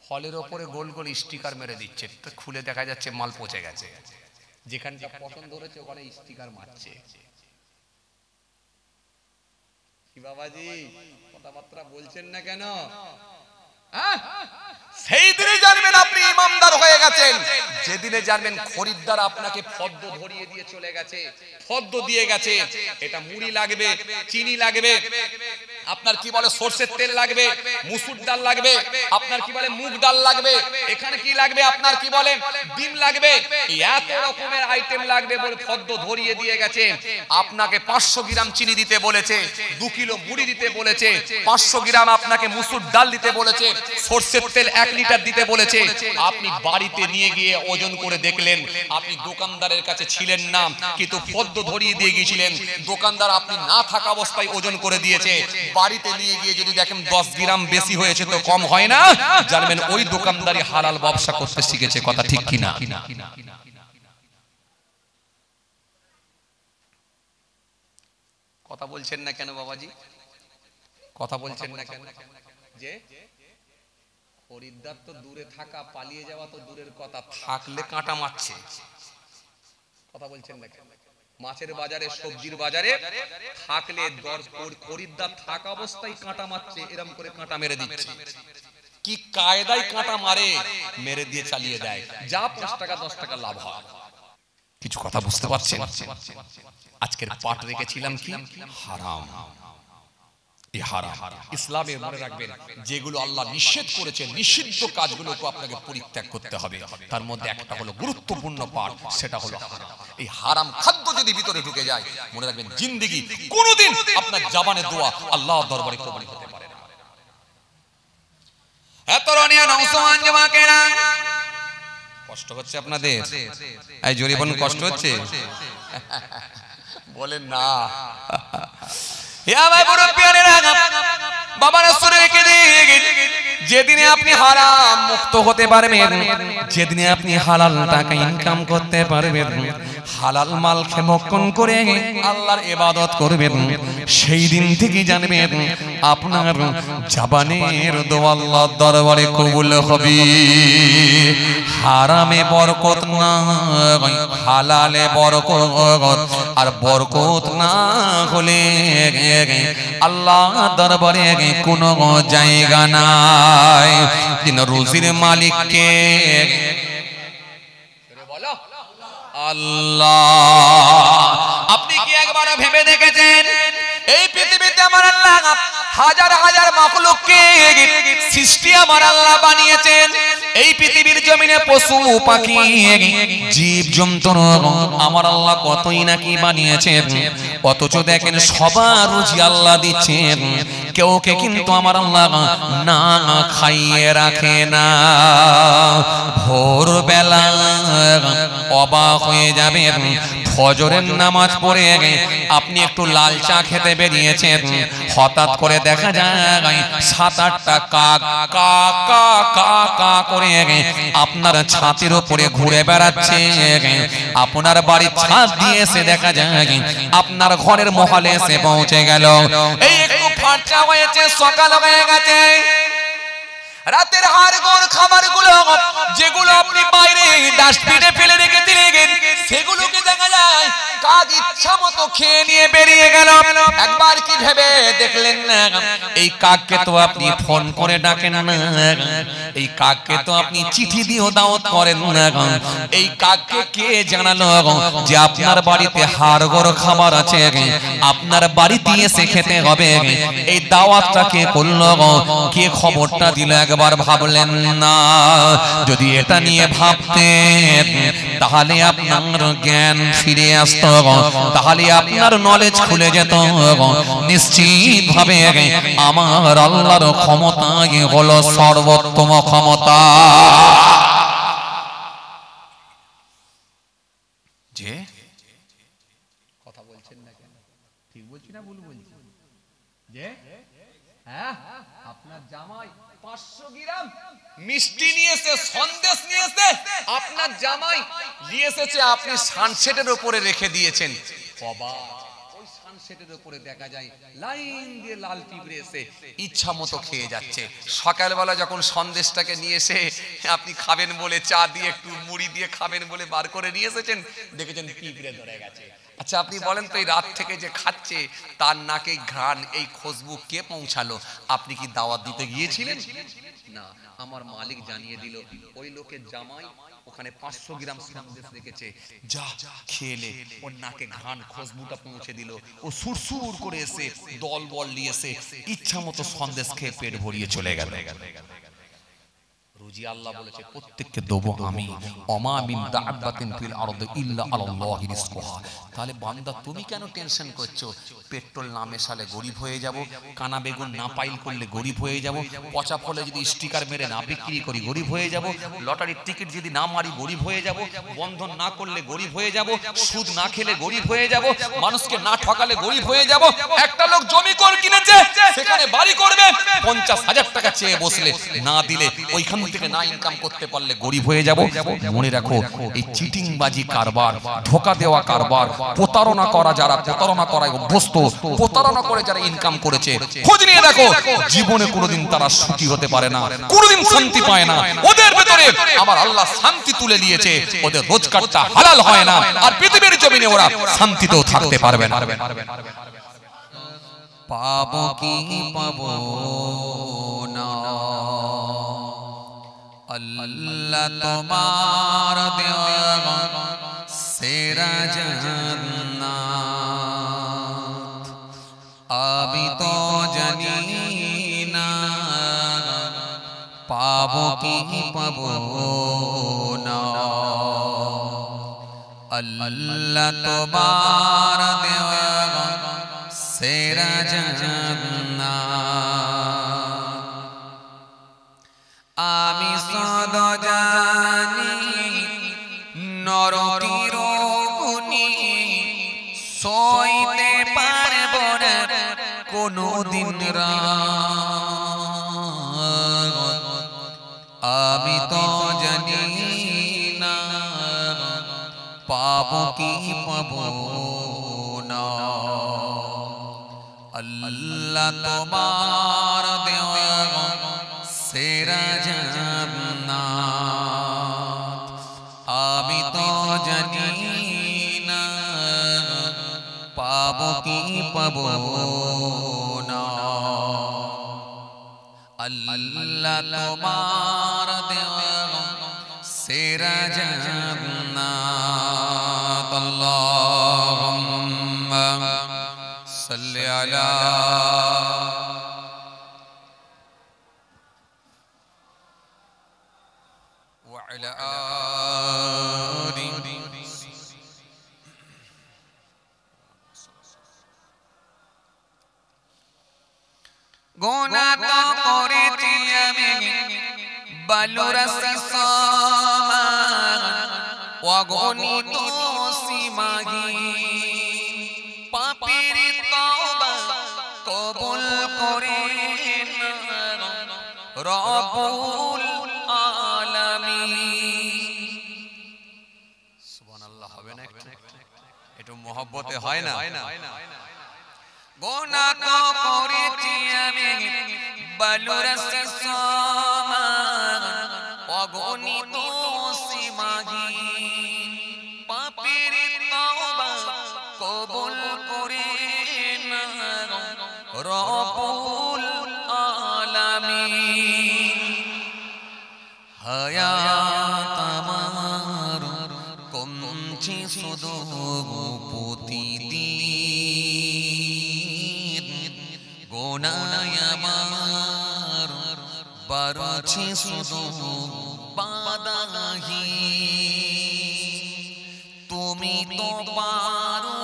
ফলের ওপরে গোল গোল স্টিকার মেরে দিচ্ছে, খুলে দেখা যাচ্ছে মাল পচে গেছে, যেখানটা পছন্দ হয়েছে ওখানে স্টিকার মারছে। কি বাবাজি, কথাবার্তা বলছেন না কেন? সেই দিনে জানবেন আপনি ইমানদার হয়ে গেছেন, যেদিনে জানবেন খরিদ্দার আপনাকে ফদ্দ ধরিয়ে দিয়ে চলে গেছে, ফদ্দ দিয়ে গেছে। এটা মুড়ি লাগবে, চিনি লাগবে, আপনার কি বলে সরষের তেল লাগবে, মুসুর ডাল লাগবে, আপনার কি বলে মুগ ডাল লাগবে, এখানে কি লাগবে আপনার কি বলে ডিম লাগবে, এত রকমের আইটেম লাগবে বলে ফদ্দ ধরিয়ে দিয়ে গেছে। আপনাকে 500 গ্রাম চিনি দিতে বলেছে, 2 কিলো মুড়ি দিতে বলেছে, 500 গ্রাম আপনাকে মুসুর ডাল দিতে বলেছে, সরষের তেল 1 লিটার দিতে বলেছে। আপনি বাড়িতে নিয়ে গিয়ে ওজন করে দেখলেন, আপনি দোকানদারের কাছে ছিলেন না, কিন্তু ফদ্দ ধরিয়ে দিয়ে গিয়েছিলেন, দোকানদার আপনি না থাকা অবস্থায় ওজন করে দিয়েছে। বাড়িতে নিয়ে গিয়ে যদি দেখেন 10 গ্রাম বেশি হয়েছে তো কম হয় না, জানবেন ওই দোকানদারি হালাল ব্যবসা করতে শিখেছে। কথা ঠিক কিনা? কথা বলছেন না কেন বাবাজি? কথা বলছেন না কেন? যে খরিদ্দার তো দূরে থাকা, পালিয়ে যাওয়া তো দূরের কথা, থাকলে কাঁটা মারছে। কথা বলছেন না কেন? মাছের বাজারে, সবজির বাজারে থাকলে খরিদ্দার থাকা অবস্থায় কাঁটা মারছে, এরকম করে কাঁটা মেরে দিচ্ছে। কি কায়দায় কাঁটা মারে, মেরে দিয়ে চালিয়ে দেয়, যা 5 টাকা 10 টাকা লাভ হয়। কিছু কথা বুঝতে পারছেন? আজকের পাঠ রেখেছিলাম কি? হারাম। এই হারাম ইসলামে মনে রাখবেন, যেগুলো আল্লাহ নিষেধ করেছেন, নিষিদ্ধ কাজগুলোকে আপনাকে পরিত্যাগ করতে হবে। তার মধ্যে একটা হলো গুরুত্বপূর্ণ পাঠ, সেটা হলো হারাম। এই হারাম খাদ্য যদি ভিতরে ঢুকে যায়, মনে রাখবেন জিন্দেগি কোনোদিন আপনার জবানের দোয়া আল্লাহর দরবারে কবুল হতে পারে না। এত রনিয়া নওজওয়ান জামাকেরা, কষ্ট হচ্ছে আপনাদের? এই জোরে বলুন, কষ্ট হচ্ছে? বলেন না। বাবা রাসূল রেখে দিয়ে যেদিনে আপনি হারাম মুক্ত হতে পারবেন, যেদিনে আপনি হালাল টাকা ইনকাম করতে পারবেন, হালাল মাল ভক্ষণ করে আল্লাহর ইবাদত করবেন, সেই দিন থেকে জানবেন আপনার জবানের দোয়া আল্লাহর দরবারে কবুল হবে। হারামে বরকত না, হালালে বরকত, আর বরকত না হলে আল্লাহ দরবারে কোনো জায়গা নাই। তিনি রুজির মালিককে আল্লাহ। আপনি কি একবার ভেবে দেখেছেন এই পৃথিবীতে আমার আল্লাহ হাজার হাজার মাখলুককে সৃষ্টি আমার আল্লাহ বানিয়েছেন। এই পৃথিবীর জমিনে পশু পাখি জীব জন্তু আমার আল্লাহ কতই নাকি বানিয়েছেন, অথচ দেখেন সবার রুজি আল্লাহ দিচ্ছেন, কেউকে কিন্তু আমার আল্লাহ না খাইয়ে রাখে না। ভোরবেলা অবাক হয়ে যাবেন, ফজরের নামাজ পড়ে আপনি একটু লাল চা খেতে বেরিয়েছেন, হঠাৎ করে দেখা যায় 7-8টা কাক কা কা কা কা করে আপনার ছাতির উপরে ঘুরে বেড়াচ্ছে। আপনার বাড়ির ছাদ দিয়ে এসে দেখা যায় আপনার ঘরের মহলে এসে পৌঁছে গেল। এই একটু ফাঁটা হয়েছে, সকাল হয়ে গেছে, রাতের হাড়গোড় খাবারগুলো যেগুলো আপনি বাইরে ডাস্টবিনে ফেলে রেখে দিলেন, সেগুলোকে দেখা যায় কাক ইচ্ছা মতো খেয়ে নিয়ে বেরিয়ে গেল। একবার কি ভেবে দেখলেন না এই কাককে তো আপনি ফোন করে ডাকেন না, এই কাককে তো আপনি চিঠি দিয়েও দাওয়াত করেন না, এই কাককে কে জানালো যে আপনার বাড়িতে হাড়গোড় খাবার আছে, আপনার বাড়িতে এসে খেতে হবে? এই দাওয়াতটা কে করলো, কে খবরটা দিল? একবার ভাবলেন না? যদি এটা নিয়ে ভাবতেন তাহলে আপনার জ্ঞান ফিরে আসত, তাহলে আপনার নলেজ খুলে যেত। নিশ্চিত ভাবে আমার আল্লাহর ক্ষমতা হলো সর্বোত্তম ক্ষমতা। যে কথা বলছেন না কেন? ঠিক বলছি না ভুল বলছি? যে হ্যাঁ, আপনার জামাই 500 গ্রাম মিষ্টি নিয়েছে, সন্দেশ নিয়েছে, আপনার জামাই নিয়ে এসেছে, আপনি সানসেটের উপরে রেখে দিয়েছেন। ওই সানসেটের উপরে দেখা যায় লাইন দিয়ে লাল পিঁপড়ে এসে ইচ্ছা মতো খেয়ে যাচ্ছে। সকালবেলা যখন সন্দেশটাকে নিয়ে এসে আপনি খাবেন বলে চা দিয়ে একটু মুড়ি দিয়ে খাবেন বলে বার করে নিয়ে এসেছেন, দেখেছেন পিঁপড়ে ধরে গেছে। আচ্ছা আপনি বলেন তো, এই রাত থেকে যে খাচ্ছে তার নাকে ঘ্রাণ, এই খুশবু কে পৌঁছালো? আপনি কি দাওয়াত দিতে গিয়েছিলেন? না, আমার মালিক জানিয়ে দিল ওই লোকের জামাই ওখানে 500 গ্রাম সন্দেশ রেখেছে, যা খেলে ওর নাকে ঘ্রাণ খুশবুটা পৌঁছে দিল। ও সুরসুর করে এসে দল বল নিয়ে এসে ইচ্ছা মতো সন্দেশ খেয়ে পেট ভরিয়ে চলে গেল। রুজি আল্লাহ বলেছে প্রত্যেককে দেবো আমি। ওমা মিন দাব্বাতিন ফিল আরদি ইল্লা আলাল্লাহি রিজকুহা। তাহলে বান্দা তুমি কেন টেনশন করছো? পেট্রোল না মেশালে গরিব হয়ে যাব, কানা বেগুন না পাইল করলে গরিব হয়ে যাব, পচা ফলে যদি স্টিকার মেরে না বিক্রি করি গরিব হয়ে যাব, লটারির টিকিট যদি না মারি গরিব হয়ে যাব, বন্ধন না করলে গরিব হয়ে যাব, সুদ না খেলে গরিব হয়ে যাব, মানুষকে না ঠকালে গরিব হয়ে যাব। একটা লোক জমি কর কিনেছে, সেখানে বাড়ি করবে, 50,000 টাকা চেয়ে বসলে না দিলে ওইখান থেকে না ইনকাম করতে পারলে গরিব হয়ে যাব। মনে রাখো, এই চিটিংবাজি কারবার, ধোঁকা দেওয়া কারবার, প্রতারণা করা, যারা প্রতারণা করায় অভ্যস্ত, প্রতারণা করে যারা ইনকাম করেছে, খোঁজ নিয়ে দেখো জীবনে কোনোদিন তারা সুখী হতে পারে না, কোনোদিন শান্তি পায় না। ওদের ভেতরে আমার আল্লাহ শান্তি তুলে দিয়েছে, ওদের রোজগারটা হালাল হয় না, আর পৃথিবীর জমিনে ওরা শান্তিতেও থাকতে পারবে না। পাবো কি পাবো না, আল্লাহ তোমার দেওয়া সেরা জান্নাত, আমি তো জানি না পাবো কি পাবো না, আল্লাহ তোমার দেওয়া সেরা জান্নাত। আমি সদ জানি নরকের গুনি সইতে পারবো না কোনদিন রাত, তো জানি না পাবো কি পাবো না আল্লাহ তোমার দেওয়া সেরা জান্নাত আমি তো জানি না পাবো কি পাবো না আল্লাহ তোমার দেওয়া সেরা জান্নাত আল্লাহুম্মা সাল্লি আলা ওয়া আলা আলি গুনাহ তো করেছি আমি বালুরাসি সমান অগণিত সীমাহীন পাপের তওবা কবুল করেন রব্বুল আলামিন সুবহানাল্লাহ হবে না একটু মহব্বতে হয় না গুনাহ তো করেছি আমি বালুরাসি সমান অগণিত সীমাহীন পাপের তওবা কবুল করেন রব্বুল আলামিন হায়াত আমার কমছে শুধু প্রতিদিন গুনাহ আমার বাড়ছে শুধু বাধাহীন তুমি তো পারো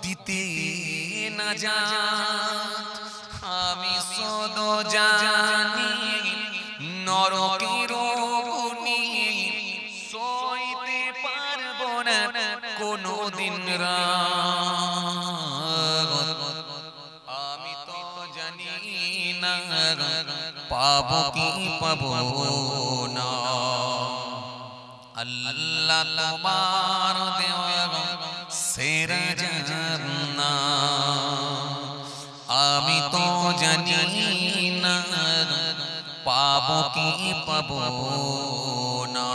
দিতে না জাত আমি শুধু জানি নরকের অগ্নি সইতে পারবো না কোনোদিন রাত আমি তো জানি না পাবো কি পাবো না আল্লাহ তোমার দেওয়া সেরা জান্নাত আমি তো জানি না পাবো কি পাবো না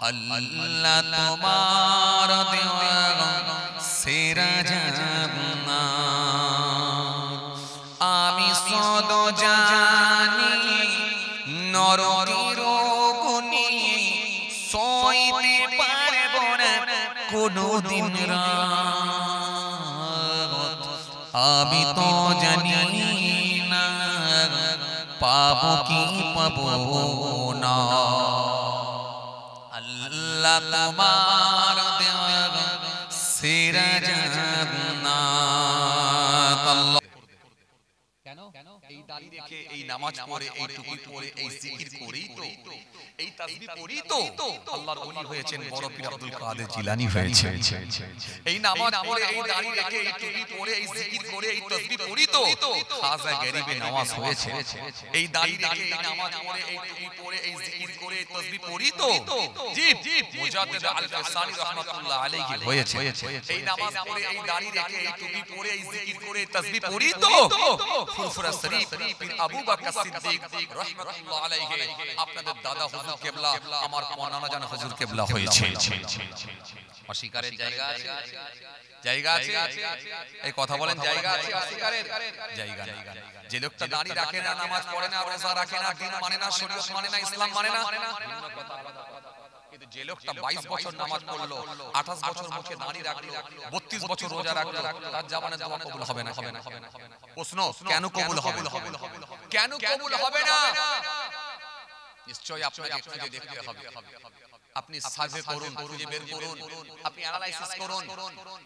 আল্লাহ তোমার দেওয়া সেরা জান্নাত আমি শুধু জানি নরকের অগ্নি সইতে পারবো না কোনোদিন রাত আমি তো জানি না পাবো কি পাবো না আল্লাহ তোমার দেওয়া সেরা জান্নাত আল্লাহ কেন এই দাড়ি রেখে এই নামাজ পড়ে এই টুপি পরে এই জিকির করেই তো এই তাসবিহ পড়েই তো আল্লাহর ওলি হয়েছেন বড় পীর আব্দুল কাদের জিলানী হয়েছে এই নামাজ পড়ে এই দাড়ি রেখে এই টুপি পরে এই জিকির করে এই তাসবিহ পড়েই তো খাজা গরিবে নওয়াজ হয়েছে এই দাড়ি রেখে এই নামাজ পড়ে এই টুপি পরে এই জিকির করে এই তাসবিহ পড়েই তো জি মুজাদ্দিদ আল ফসানি রাহমাতুল্লাহ আলাইহি হয়েছে এই নামাজ পড়ে এই দাড়ি রেখে এই টুপি পরে এই জিকির করে এই তাসবিহ পড়েই তো ফুরফুরা শরীফ পীর আবু বকর সিদ্দিক রাহমাতুল্লাহ আলাইহি আপনাদের দাদা হুজুর কিবলা আমার মাওলানা জান হুজুর কিবলা হয়েছে অস্বীকারের জায়গা আছে এই কথা বলেন জায়গা আছে অস্বীকারের জায়গা নেই যে লোকটা দাড়ি রাখে না নামাজ পড়ে না রোজা রাখে না দিন মানে না শরীয়ত মানে না ইসলাম মানে না কিন্তু যে লোকটা 22 বছর নামাজ পড়লো 28 বছর মুখে দাড়ি রাখলো 32 বছর রোজা রাখলো তার জীবনে দোয়া কবুল হবে না প্রশ্ন কেন কবুল হবে কেন কবুল হবে না নিশ্চয়ই আপনাকে খুঁজে দেখতে হবে আপনি সার্ভে করুন খুঁজে বের করুন আপনি অ্যানালাইসিস করুন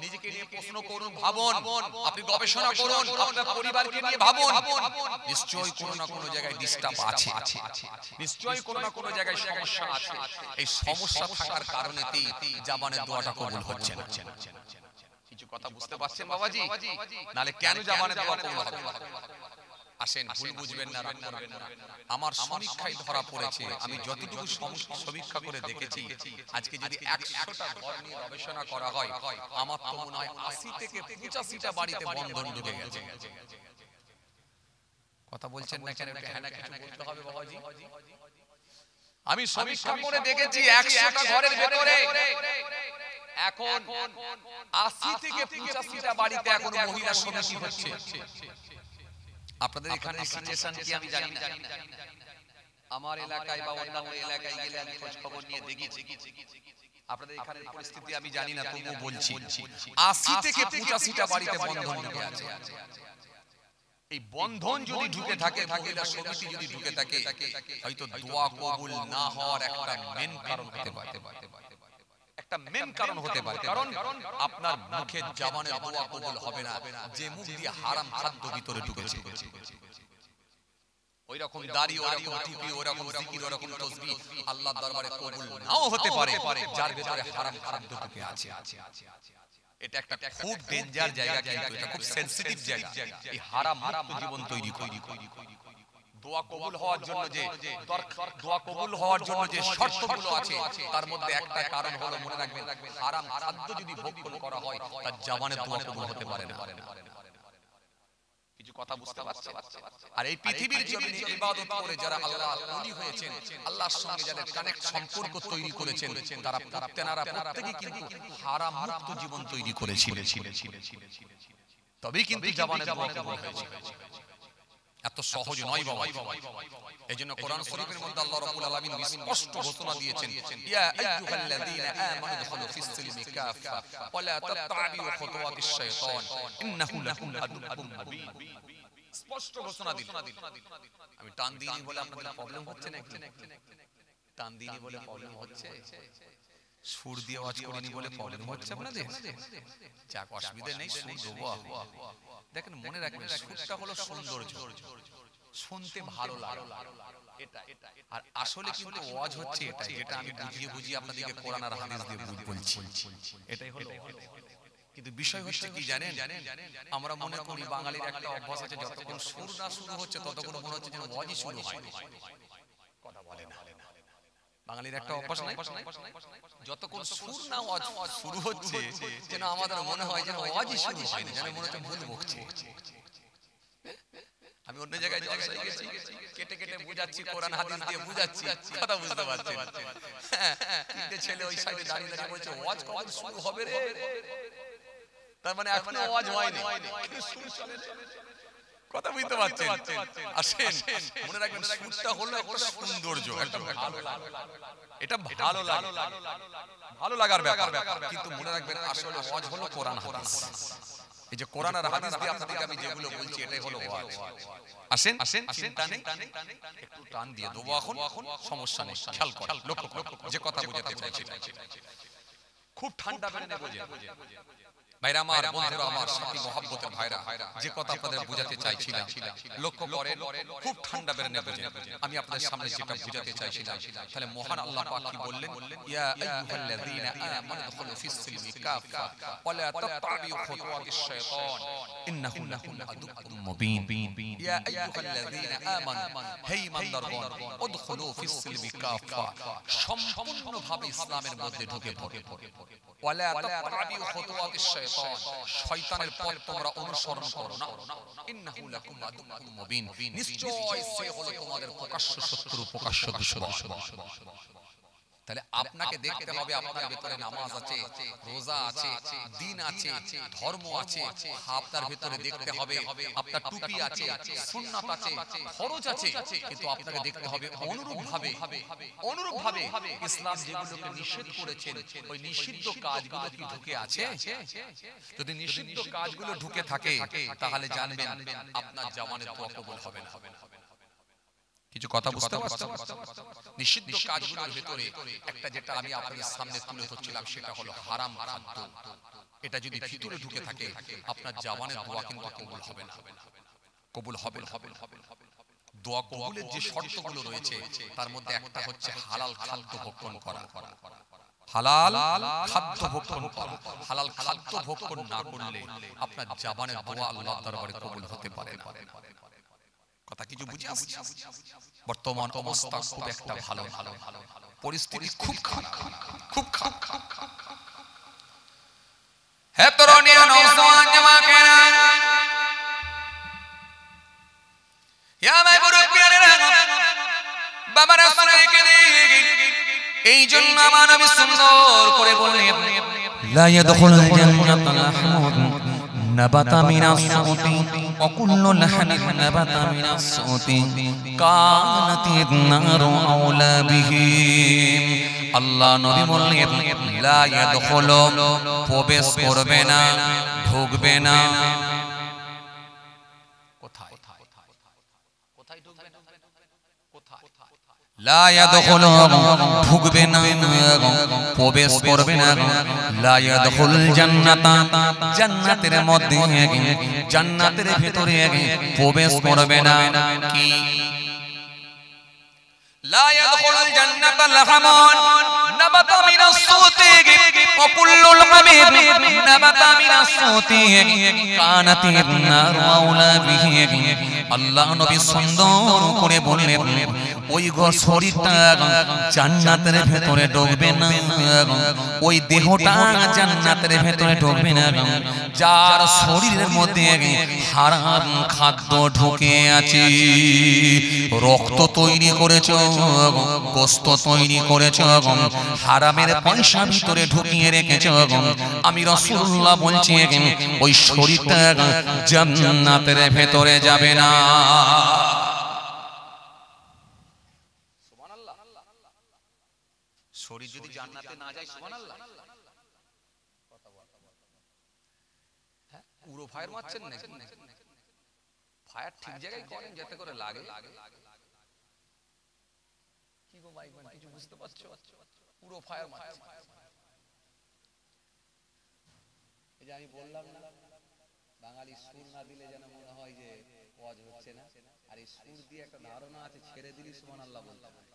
নিজেকে নিয়ে প্রশ্ন করুন ভাবুন আপনি গবেষণা করুন আপনার পরিবারকে নিয়ে ভাবুন নিশ্চয়ই কোনো না কোনো জায়গায় ডিস্টার্ব আছে নিশ্চয়ই কোনো না কোনো জায়গায় সমস্যা আছে এই সমস্যা থাকার কারণেই জাবানের দোয়াটা কবুল হচ্ছে না কিছু কথা বুঝতে পারছেন বাবাজি নালে কেন জাবানের দোয়া কবুল হবে আসেন, ভুল বুঝবেন না, রাগ করবেন না। আমার সমীক্ষায় ধরা পড়েছে, আমি যতটুকু সমীক্ষা করে দেখেছি, আজকে যদি 100টা ঘর নিয়ে গবেষণা করা হয়, আমার তো মনে হয় 80 থেকে 85টা বাড়িতে বন্ধন ঢুকে গেছে। কথা বলছেন না কেন? হ্যাঁ না কিছু বলতে হবে বাবাজি। আমি সমীক্ষা করে দেখেছি 100টা ঘরের ভেতরে এখন 80 থেকে 85টা বাড়িতে এখন মহিলা সমিতি হচ্ছে। আপনাদের এখানে সিচুয়েশন কি আমি জানি না, আমার এলাকায় বা অন্যান্য এলাকায় গেলে আমি খোঁজ খবর নিয়ে দেখেছি। আপনাদের এখানে পরিস্থিতি আমি জানি না, তবুও বলছি 80 থেকে 85টা বাড়িতে বন্ধন ঢুকে আছে। এই বন্ধন যদি ঢুকে থাকে, মহিলা সমিতি যদি ঢুকে থাকে, হয়তো দোয়া কবুল না হওয়ার একটা মেন কারণ হতে পারে। একটা মেন কারণ হতে পারে, কারণ আপনার মুখে জবানে দোয়া কবুল হবে না, যে মুখ দিয়ে হারাম খাদ্য ভিতরে ঢুকেছে। ওই রকম দাড়ি, ওই রকম টুপি, ওই রকম জিকির, ওই রকম তাসবিহ আল্লাহর দরবারে কবুল নাও হতে পারে, যার ভিতরে হারাম খাদ্য ঢুকে আছে। এটা একটা খুব ডেঞ্জার জায়গা, কিন্তু এটা খুব সেনসিটিভ জায়গা। এই হারাম মুক্ত জীবন তৈরি করি। দোয়া কবুল হওয়ার জন্য যে দোয়া কবুল হওয়ার জন্য যে শর্তগুলো আছে, তার মধ্যে একটা কারণ হলো, মনে রাখবেন, হারাম খাদ্য যদি ভক্ষণ করা হয়, তার জবানে দোয়া কবুল হতে পারে না। কিছু কথা বুঝতে পারছেন? আর এই পৃথিবীর জমিনে ইবাদত করে যারা আল্লাহর ওলি হয়েছেন, আল্লাহর সঙ্গে যাদের কানেক্ট সম্পর্ক তৈরি করেছেন, তারা প্রত্যেকেই কিন্তু হারাম মুক্ত জীবন তৈরি করেছিলেন। তবেই কিন্তু জবানে দোয়া কবুল হয়েছে। এত সহজ নয় বাবা। এজন্য কোরআন শরীফের মধ্যে আল্লাহ রাব্বুল আলামিন স্পষ্ট ঘোষণা দিয়েছেন, ইয়া আইয়ুহাল্লাযীনা আমানু দুখুলু ফিস সিলমি কাফা ওয়া লা তাত্তাবিউ খুতুওয়াতিশ শাইতান ইন্নাহু লাকুম আদুউম মুবিন। স্পষ্ট ঘোষণা দিলেন। আমি টান দিইনি বলে আপনাদের প্রবলেম হচ্ছে না? টান দিইনি বলে প্রবলেম হচ্ছে? সুর দিয়ে ওয়াজ করিনি বলে প্রবলেম হচ্ছে আপনাদের? যাক, অসুবিধা নেই, সুর দেবো। দেখেন, মনে রাখবেন, সুরটা হলো সৌন্দর্য, শুনতে ভালো লাগে এটা। আর আসলে কিন্তু ওয়াজ হচ্ছে এটা, যেটা আমি বুঝিয়ে আপনাদেরকে কোরআন আর হাদিস দিয়ে বলছি, এটাই হলো। কিন্তু বিষয় হচ্ছে কি জানেন, আমরা মনে করি বাঙালির একটা অভ্যাস আছে, যতক্ষণ সুর না শুরু হচ্ছে ততক্ষণ মনে হচ্ছে যেন ওয়াজই শুরু হয়নি। কথা বলে না, বাঙালির একটা অভ্যাস নাই, যতক্ষণ সুর না ওয়াজ শুরু হচ্ছে যেন আমাদের মনে হয় যেন ওয়াজই শুরু হয়নি, যেন মনে হচ্ছে ভুল বকছে। আমি অন্য জায়গায় জলসায় গেছি, কেটে কেটে বুঝাচ্ছি, কোরআন হাদিস দিয়ে বুঝাচ্ছি, কথা বুঝতে পারছেন? তিনটে ছেলে ওই সাইডে দাঁড়িয়ে দাঁড়িয়ে বলছে, ওয়াজ কখন শুরু হবে রে? তার মানে এখনো ওয়াজ হয়নি, কথা বুঝতে পারছেন? আসেন, মনে রাখবেন, সুরটা হলো একটা সৌন্দর্য, একটা ভালো লাগে, এটা ভালো লাগে, ভালো লাগার ব্যাপার। কিন্তু মনে রাখবেন, আসলে ওয়াজ হলো কোরআন হাদিস। এই যে কোরআন আর হাদিস দিয়ে আপনাদেরকে আমি যেগুলো বলছি, এটাই হলো ওয়াজ। আসেন, চিন্তা নেই, একটু টান দিয়ে দেবো এখন, সমস্যা নেই। খেয়াল করেন, লক্ষ্য যে কথা বুঝাতে চাইছি, খুব ঠান্ডা বেড়ে বোঝেন ভাইরা আমার, বন্ধুরা আমার, সাথী মহব্বতের ভাইরা, যে কথা আপনাদের বুঝাতে চাইছিলাম, লক্ষ্য করেন, খুব ঠান্ডা বেড়ে বোঝেন। আমি আপনাদের সামনে যেটা বুঝাতে চাইছিলাম, তাহলে মহান আল্লাহ পাক কি বললেন, ইয়া আইয়ুহাল্লাযীনা আমানু দুখুলু ফিস সিলমি কাফা ওয়া লা তাত্তাবিউ খুতুওয়াতিশ শাইতান ইন্নাহু লাকুম আদুউম মুবিন। ইয়া আইয়ুহাল্লাযীনা আমানু, হে ঈমানদারগণ, উদখুলু ফিস সিলমি কাফা, সম্পূর্ণভাবে ইসলামের মধ্যে ঢুকে পড়ে। ওয়া লা তাত্তাবিউ খুতুওয়াতিশ শাইতান, শয়তানের পথ তোমরা অনুসরণ করো না। ইন্নাহু লাকুম আদুউম মুবিন, নিশ্চয় সে হলো তোমাদের প্রকাশ্য শত্রু, প্রকাশ্য দুশমন। তাহলে আপনাকে দেখতে হবে, আপনার ভিতরে নামাজ আছে, রোজা আছে, দিন আছে, ধর্ম আছে। আপনার ভিতরে দেখতে হবে আপনার টুপি আছে, সুন্নাত আছে, ফরজ আছে। কিন্তু আপনাকে দেখতে হবে অনুরূপভাবে ইসলাম যেগুলোকে নিষেধ করেছেন, ওই নিষিদ্ধ কাজগুলো কি ঢুকে আছে? যদি নিষিদ্ধ কাজগুলো ঢুকে থাকে, তাহলে জানবেন আপনার জবানে দোয়া কবুল হবে না। কিছু কথা বুঝতে পারছেন? নিষিদ্ধ কাজগুলোর ভিতরে একটা, যেটা আমি আপনাদের সামনে তুলে ধরছিলাম, সেটা হলো হারাম খাদ্য। এটা যদি ভিতরে ঢুকে থাকে, আপনার জবানে দোয়া কিন্তু কবুল হবে না, কবুল হবে না। দোয়া কবুলের যে শর্তগুলো রয়েছে, তার মধ্যে একটা হচ্ছে হালাল খাদ্য ভক্ষণ করা। হালাল খাদ্য ভক্ষণ করা। হালাল খাদ্য ভক্ষণ না করলে আপনার জবানের দোয়া আল্লাহর দরবারে কবুল হতে পারে না। কথা কিছু বুঝে আসছে? বর্তমান অবস্থা খুব একটা ভালো পরিস্থিতি খুব খারাপ, খুব খারাপ। হে তরুণী নওজওয়ান জামাকেরা, ইয়া মাই মুরব্বিয়ানেরা, বাবারা শুনে রেখে দিন। এই জন্য আমার নবী সুন্দর করে বললেন, লা ইয়াদখুলুল জান্নাতা লাহমুন নাবাতা মিনাস সুতি ওয়া কুল্লু লাহমিন নাবাতা মিনাস সুতি কানাতিন নারু আওলা বিহি। আল্লাহ নবী বললেন, লা ইয়াদখুলু, প্রবেশ করবে না, ঢুকবে না। কোথায় কোথায় ঢুকবে না? কোথায়? লা ইয়াদখুলু, ঢুকবে না, প্রবেশ করবে না। লা ইয়াদখুল জান্নাতা, জান্নাতের মধ্যে, জান্নাতের ভিতরে প্রবেশ করবে না। কি? লা ইয়াদখুলুল জান্নাতা লাহমুন নাবাতা মিনাস সুতি ওয়া কুল্লুল হামিদ নাবাতা মিনাস সুতি কানাতিন নারু আওলা বিহি। আল্লাহ নবী সুন্দর করে বললেন, ওই শরীরটা জান্নাতের ভেতরে ঢুকবে না, ওই দেহটা জান্নাতের ভেতরে ঢুকবে না যার শরীরের মধ্যে হারাম খাদ্য ঢুকে আছে। রক্ত তৈরি করেছো, গোশত তৈরি করেছো, হারামের পয়সা ভিতরে ঢুকিয়ে রেখেছো। আমি রাসূলুল্লাহ বলছি, ওই শরীরটা জান্নাতের ভেতরে যাবে না। শরীর যদি জান্নাতে না যায়, সুবহানাল্লাহ। পুরো ফায়ার মারছেন নাকি? ফায়ার ঠিক জায়গায় করেন যাতে করে লাগে। কি গো ভাই, কিছু বুঝতে পারছো? পুরো ফায়ার মারছেন। এই যে আমি বললাম না, বাঙালি সুর না দিলে যেন মনে হয় যে ওয়াজ হচ্ছে না, আর এই সুর দিয়ে একটা ধারণা আছে, ছেড়ে দিলি সুবহানাল্লাহ বলতে হয়।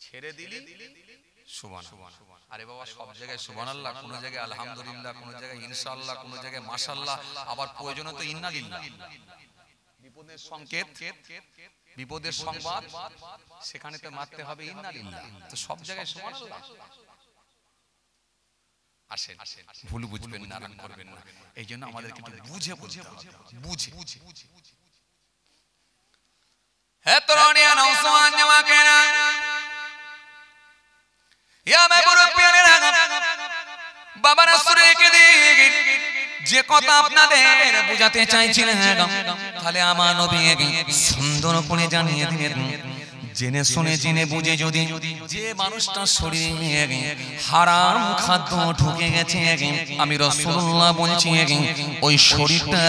ছেড়ে দিলি সুবহানাল্লাহ। আরে বাবা, সব জায়গায় সুবহানাল্লাহ, কোন জায়গায় আলহামদুলিল্লাহ, কোন জায়গায় ইনশাআল্লাহ, কোন জায়গায় মাশাআল্লাহ, আবার প্রয়োজনে তো ইন্নালিল্লাহ। বিপদের সংকেত, বিপদের সংবাদ, সেখানে তো মারতে হবে ইন্নালিল্লাহ। তো সব জায়গায় সুবহানাল্লাহ। আসেন, ভুল বুঝবেন না, রাগ করবেন না। এই জন্য আমাদেরকে একটু বুঝে বলতে হবে, বুঝে। হে তরুণী নওজওয়ান জামাকেরা, ইয়া মাই মুরব্বিয়ানেরা, বাবারা শুনে রেখে দিন। যে কথা আপনাদের বুঝাতে চাইছিলেন, তাহলে আমার নবী সুন্দর করে জানিয়ে দিলেন। জেনে শুনে জেনে বুঝে যদি যে মানুষটার শরীরে হারাম খাদ্য ঢুকে গেছে, আমি রাসূলুল্লাহ বলছি, ওই শরীরটা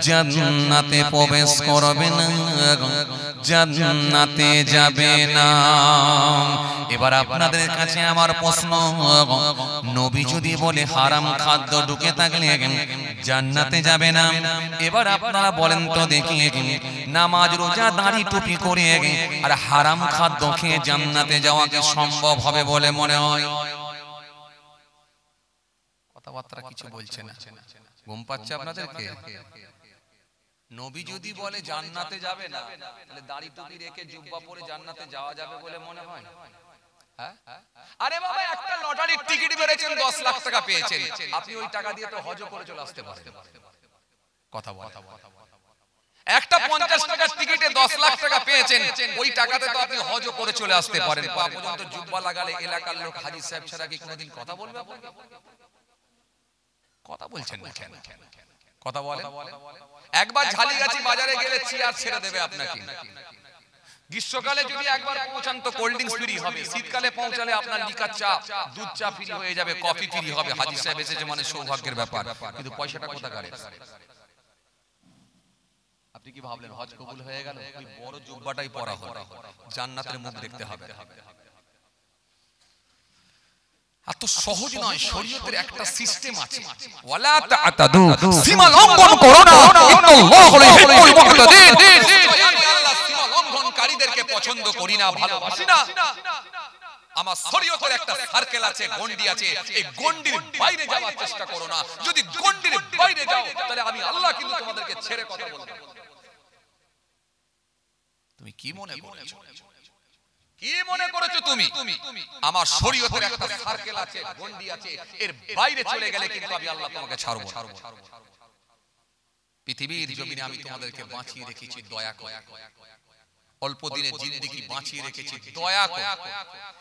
জান্নাতে প্রবেশ করবে না, জান্নাতে যাবে না। এবার আপনাদের কাছে আমার প্রশ্ন, নবী যদি বলে হারাম খাদ্য ঢুকে থাকলে জান্নাতে যাবে না, এবার আপনারা বলেন তো দেখি, নামাজ রোজা দাড়ি টুপি করে আর হারাম খাদ্য খেয়ে জান্নাতে যাওয়া কি সম্ভব হবে বলে মনে হয়? কথাবার্তা কিছু বলছে না, ঘুম পাচ্ছে আপনাদেরকে? নবী যদি বলে জান্নাতে যাবে না, তাহলে দাড়ি টুপি রেখে জুব্বা পরে জান্নাতে যাওয়া যাবে বলে মনে হয়? আরে বাবা, একটা লটারির টিকিট বেরেছেন, 10 লাখ টাকা পেয়েছেন, আপনি ওই টাকা দিয়ে তো হজ করে চলে আসতে পারেন। কথা বল, একটা 50 টাকার টিকিটে 10 লাখ টাকা পেয়েছেন, ওই টাকাতে তো আপনি হজ করে চলে আসতে পারেন। পা পর্যন্ত জুব্বা লাগালে এলাকার লোক হাজী সাহেব ছাড়া কি কোনোদিন কথা বলবে? কথা বলছেন না কেন? কথা বলেন। একবার ঝালিগাছি বাজারে গেলে চেয়ার ছেড়ে দেবে আপনাকে। গ্রীষ্মকালে যদি একবার পৌঁছান তো কোল্ড ড্রিঙ্কস ফ্রি হবে, শীতকালে পৌঁছালে আপনার লিকার চা, দুধ চা ফ্রি হয়ে যাবে, কফি ফ্রি হবে। হাজী সাহেব এসেছে মানে সৌভাগ্যের ব্যাপার, কিন্তু পয়সাটা কোথাকার? আপনি কি ভাবলেন হজ কবুল হয়ে গেল? ওই বড় জুব্বাটাই পরা হবে, জান্নাতের মুখ দেখতে হবে। এত সহজ নয়, শরীয়তের একটা সিস্টেম আছে। ওয়ালা তা'তাদু, সীমা লঙ্ঘন করো না, ইন্নাল্লাহু ইউহিব্বুল মুহতাদিন। আল্লাহ সীমা লঙ্ঘনকারীদেরকে পছন্দ করি না, ভালোবাসি না। আমার শরীয়তের একটা সার্কেল আছে, গন্ডি আছে, এই গন্ডির বাইরে যাওয়ার চেষ্টা করো না। যদি গন্ডির বাইরে যাও তাহলে আমি আল্লাহ কিন্তু তোমাদেরকে ছেড়ে কথা বলবো। তুমি কি মনে করেছো? কি মনে করেছো তুমি? আমার শরীয়তের একটা সার্কেল আছে, গন্ডি আছে, এর বাইরে চলে গেলে কিন্তু আমি আল্লাহ তোমাকে ছাড়ব না। পৃথিবীর জমিনে আমি তোমাদেরকে বাঁচিয়ে রেখেছি দয়া করে, অল্প দিনের জিন্দেগি বাঁচিয়ে রেখেছি দয়া করে।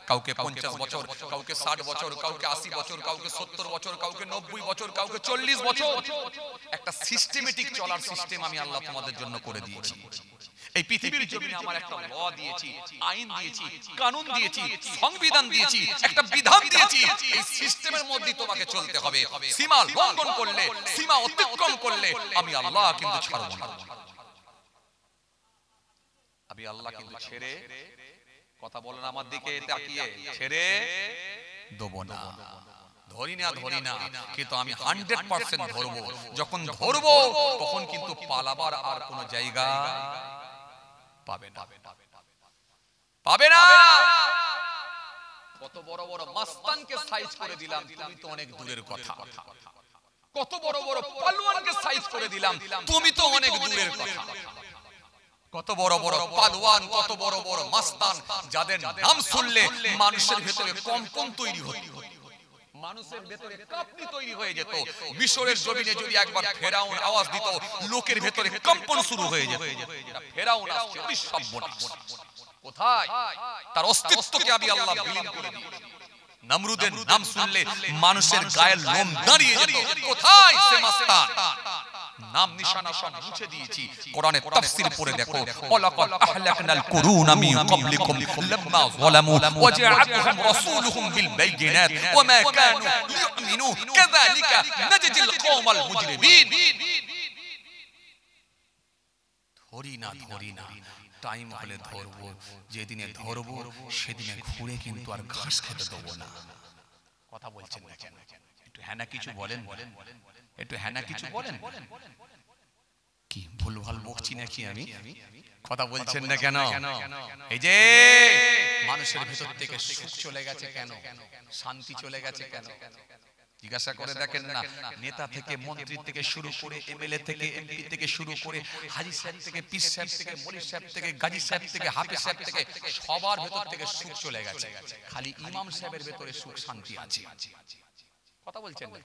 কাউকে 50 বছর, কাউকে 60 বছর, কাউকে 80 বছর, কাউকে 70 বছর, কাউকে 90 বছর, কাউকে 40 বছর। একটা সিস্টেমেটিক চলার সিস্টেম আমি আল্লাহ তোমাদের জন্য করে দিয়েছি। এই পৃথিবীর জমিনে আমার একটা ল দিয়েছি, আইন দিয়েছি, কানুন দিয়েছি, সংবিধান দিয়েছি, একটা বিধান দিয়েছি। এই সিস্টেমের মধ্যে তোমাকে চলতে হবে। সীমা লঙ্ঘন করলে, সীমা অতিক্রম করলে আমি আল্লাহ কিন্তু ছাড়ব না। আমি আল্লাহ কিন্তু ছেড়ে, কথা বলেন আমার দিকে তাকিয়ে, ছেড়ে দেব না। ধরি না, কিন্তু আমি 100% ধরবো। যখন ধরবো তখন কিন্তু পালাবার আর কোনো জায়গা পাবে না। কত বড় বড় মাস্তানকে সাইজ করে দিলাম, তুমি তো অনেক দূরের কথা। কত বড় বড় পালোয়ানকে সাইজ করে দিলাম, তুমি তো অনেক দূরের কথা। কত বড় বড় পালোয়ান, কত বড় বড় মাস্তান, যাদের নাম শুনলে মানুষের ভেতরে কম্পন তৈরি হতো, মানুষের ভেতরে কাঁপুনি তৈরি হয়ে যেত। মিশরের জমিনে যদি একবার ফেরাউন আওয়াজ দিত, লোকের ভেতরে কম্পন শুরু হয়ে যেত। ফেরাউন আসছে, সর্বনাশ। কোথায়? তার অস্তিত্বকে আমি আল্লাহ বিলীন করে দিয়েছি। নমরুদের নাম শুনলে মানুষের গায়ের লোম দাঁড়িয়ে যেত। কোথায় সে মাস্তান? নাম নিশানা সব মুছে দিয়েছি। কোরআনের তাফসীর পড়ে দেখো, ওয়ালাকাদ আহলাকনাল কুরুনা মিন ক্বাবলিকুম লাম্মা যালামু ওয়া জাআতুহুম রাসূলুহুম বিল বাইয়িনাত ওয়া মা কানু লিয়ুমিনু কাযালিকা নাজজিল কওমাল মুজরিমিন। ধরি না, টাইম হলে ধরবো। যেদিনে ধরবো সেদিনে ঘুরে কিন্তু আর ঘাস খেতে দেবো না। কথা বলছেন না কেন? একটু হ্যাঁ না কিছু বলেন, একটু হ্যাঁ না কিছু বলেন। কি ভুলভাল বকছি নাকি আমি? কথা বলছেন না কেন? এই যে মানুষের ভেতর থেকে সুখ চলে গেছে কেন? শান্তি চলে গেছে কেন? জিজ্ঞাসা করে দেখেন না। নেতা থেকে, মন্ত্রী থেকে শুরু করে, এমএলএ থেকে, এমপি থেকে শুরু করে, হাজী সাহেব থেকে, পীর সাহেব থেকে, মৌলভী সাহেব থেকে, গাজী সাহেব থেকে, হাফেজ সাহেব থেকে, সবার ভেতর থেকে সুখ চলে গেছে। খালি ইমাম সাহেবের ভেতরে সুখ শান্তি আছে। কথা বলছেন না?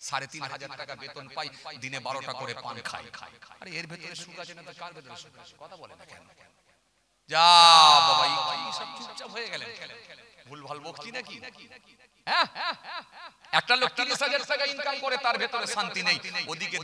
3,500 টাকা বেতন পাই, দিনে 12টা করে পান খাই। আরে এর ভেতরে সুখ আছে না তো কার ভেতরে সুখ আছে? কথা বলে না কেন? যা বাবা, এই সব চুপচাপ হয়ে গেলেন। ভুলভাল বকছি নাকি? হ্যাঁ, একটা লোক 30,000 টাকা ইনকাম করে, তার ভেতরে শান্তি নেই। ওদিকে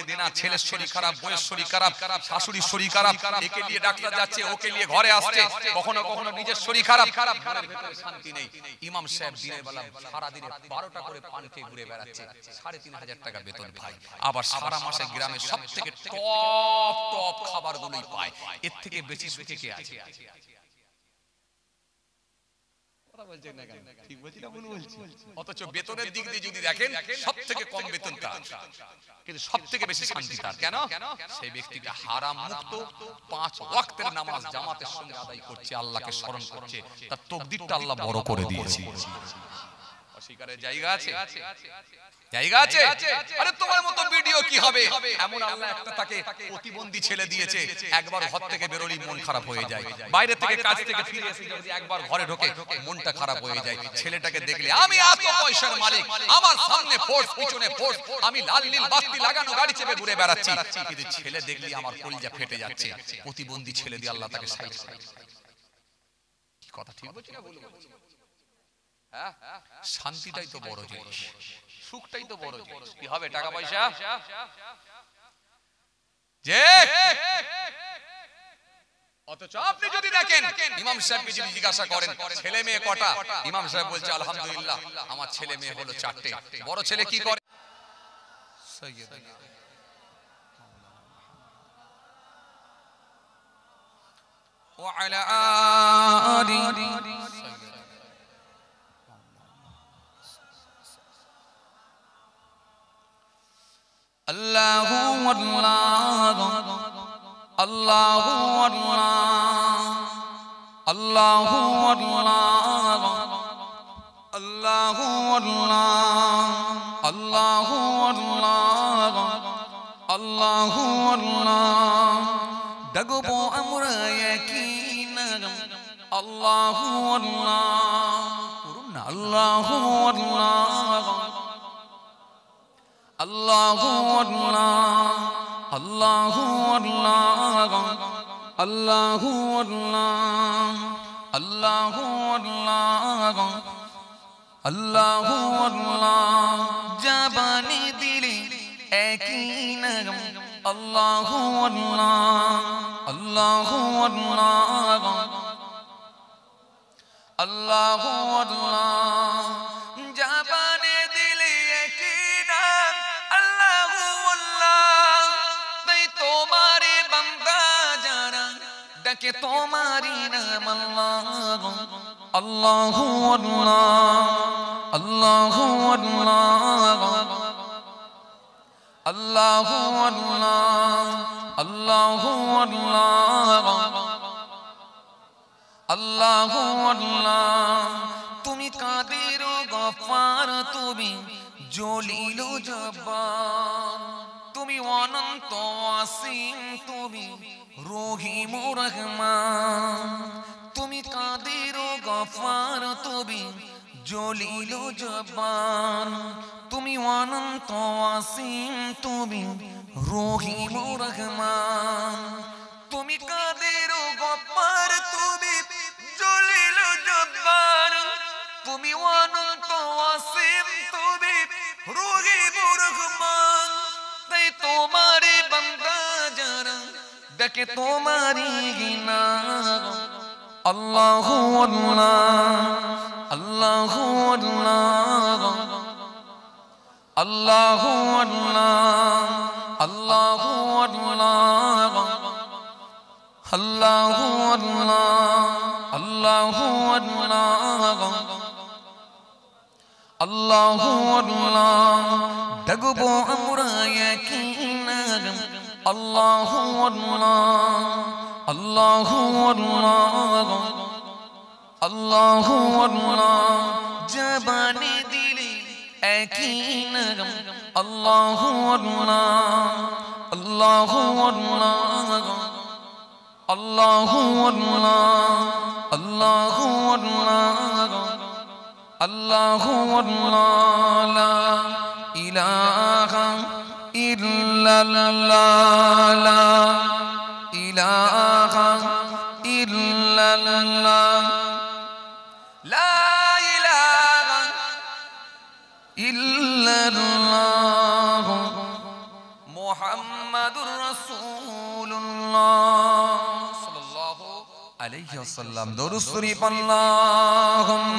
দেনা, ছেলের শরীর খারাপ, বউয়ের শরীর খারাপ, শাশুড়ির শরীর খারাপ, একে নিয়ে ডাক্তার যাচ্ছে, ওকে নিয়ে ঘরে আসছে, কখনো কখনো নিজের শরীর খারাপ, মনের ভেতরে শান্তি নেই। ইমাম সাহেব দিনের বেলা সারা দিনে 12টা করে পান খেয়ে ঘুরে বেড়াচ্ছে, 3,500 টাকা বেতন পায়। আবার সারা মাসে গ্রামে সবথেকে টপ খাবারগুলোই পায়। এর থেকে বেশি সুখে কে আছে? অথচ বেতনের দিক দিয়ে যদি দেখেন সবথেকে কম বেতন তার, কিন্তু সবথেকে বেশি শান্তি তার। কেন? সেই ব্যক্তিটা হারাম মুক্ত, 5 ওয়াক্তের নামাজ জামাতের সঙ্গে আদায় করছে, আল্লাহকে স্মরণ করছে, তার তাকদীরটা আল্লাহ বড় করে দিয়েছে। অস্বীকারের জায়গা আছে? জায়গা আছে? আরে তোমার মতো ভিডিও কি হবে? এমন আল্লাহ একটা তাকে প্রতিবন্ধী ছেলে দিয়েছে, একবার ঘর থেকে বেরোলেই মন খারাপ হয়ে যায়। বাইরে থেকে কাজ থেকে ফিরে এসে যদি একবার ঘরে ঢোকে মনটা খারাপ হয়ে যায়। ছেলেটাকে দেখলে আমি এত পয়সার মালিক, আমার সামনে ফোর্স, পিছনে ফোর্স, আমি লাল নীল বাতি লাগানো গাড়ি চেপে ঘুরে বেড়াচ্ছি, কিন্তু ছেলে দেখলে আমার কলিজা ফেটে যাচ্ছে। প্রতিবন্ধী ছেলে দিয়ে আল্লাহ তাকে সাইজ করে। কি কথা ঠিক বলছি না ভুল বলছি? হ্যাঁ, শান্তিটাই তো বড় জিনিস, সুখটাই তো বড় জিনিস। কি হবে টাকা পয়সা? যে অথচ আপনি যদি দেখেন, ইমাম সাহেবকে যদি জিজ্ঞাসা করেন ছেলে মেয়ে কটা, ইমাম সাহেব বলছে আলহামদুলিল্লাহ আমার ছেলে মেয়ে হলো 4টে। বড় ছেলে কি করে? ওয়ালা আলি আল্লাহু আল্লাহ, আল্লাহু আল্লাহ, আল্লাহু আল্লাহ, আল্লাহু আল্লাহ, আল্লাহু আল্লাহ, আল্লাহু আল্লাহ। দেখবো আমরা একই নাম আল্লাহু আল্লাহ করুন না আল্লাহু আল্লাহ আল্লাহু আল্লাহ আল্লাহু আল্লাহ আল্লাহু আল্লাহ আল্লাহু আল্লাহ আল্লাহু আল্লাহ জবানে দিলে একই নাম আল্লাহু আল্লাহ আল্লাহু আল্লাহ আল্লাহু আল্লাহ জবানে দিলে একই নাম আল্লাহু আল্লাহ তাই তোমারে বান্দা যারা ডাকে তোমারি নাম আল্লাহ আল্লাহু আল্লাহ আল্লাহু আল্লাহ আল্লাহু আল্লাহ আল্লাহু আল্লাহ আল্লাহু আল্লাহ তুমি কাদের গফার তুমি জলিল জব্বার তুমি অনন্ত অসীম তুমি রহিম রহমান তুমি কাদের গফার তুমি জলিল জব্বার তুমি অনন্ত অসীম তুমি রহিম রহমান তুমি কাদের গফার তুমি জলিল জব্বার তুমি অনন্ত অসীম তুমি রহিম রহমান তাই তোমারে বান্দা যারা ডাকে তোমারি নাম আল্লাহু আল্লাহ আল্লাহু আল্লাহ আল্লাহু আল্লাহ আল্লাহু আল্লাহ আল্লাহু আল্লাহ আল্লাহু আল্লাহ আল্লাহু আল্লাহ দেখবো আমরা একই নাম আল্লাহু আল্লাহ আল্লাহু আল্লাহ আল্লাহু আল্লাহ জবানে দিলে একই নাম আল্লাহু আল্লাহ আল্লাহু আল্লাহ আল্লাহু আল্লাহ আল্লাহু আল্লাহ আল্লাহু আল্লাহ লা ইলাহা ইল্লাল্লাহ লা ইলাহা ইল্লাল্লাহ লা ইলাহা ইল্লাল্লাহ মুহাম্মাদুর রাসূলুল্লাহ সাল্লাল্লাহু আলাইহি ওয়াসাল্লাম দরুদ শরীফ আল্লাহুম্মা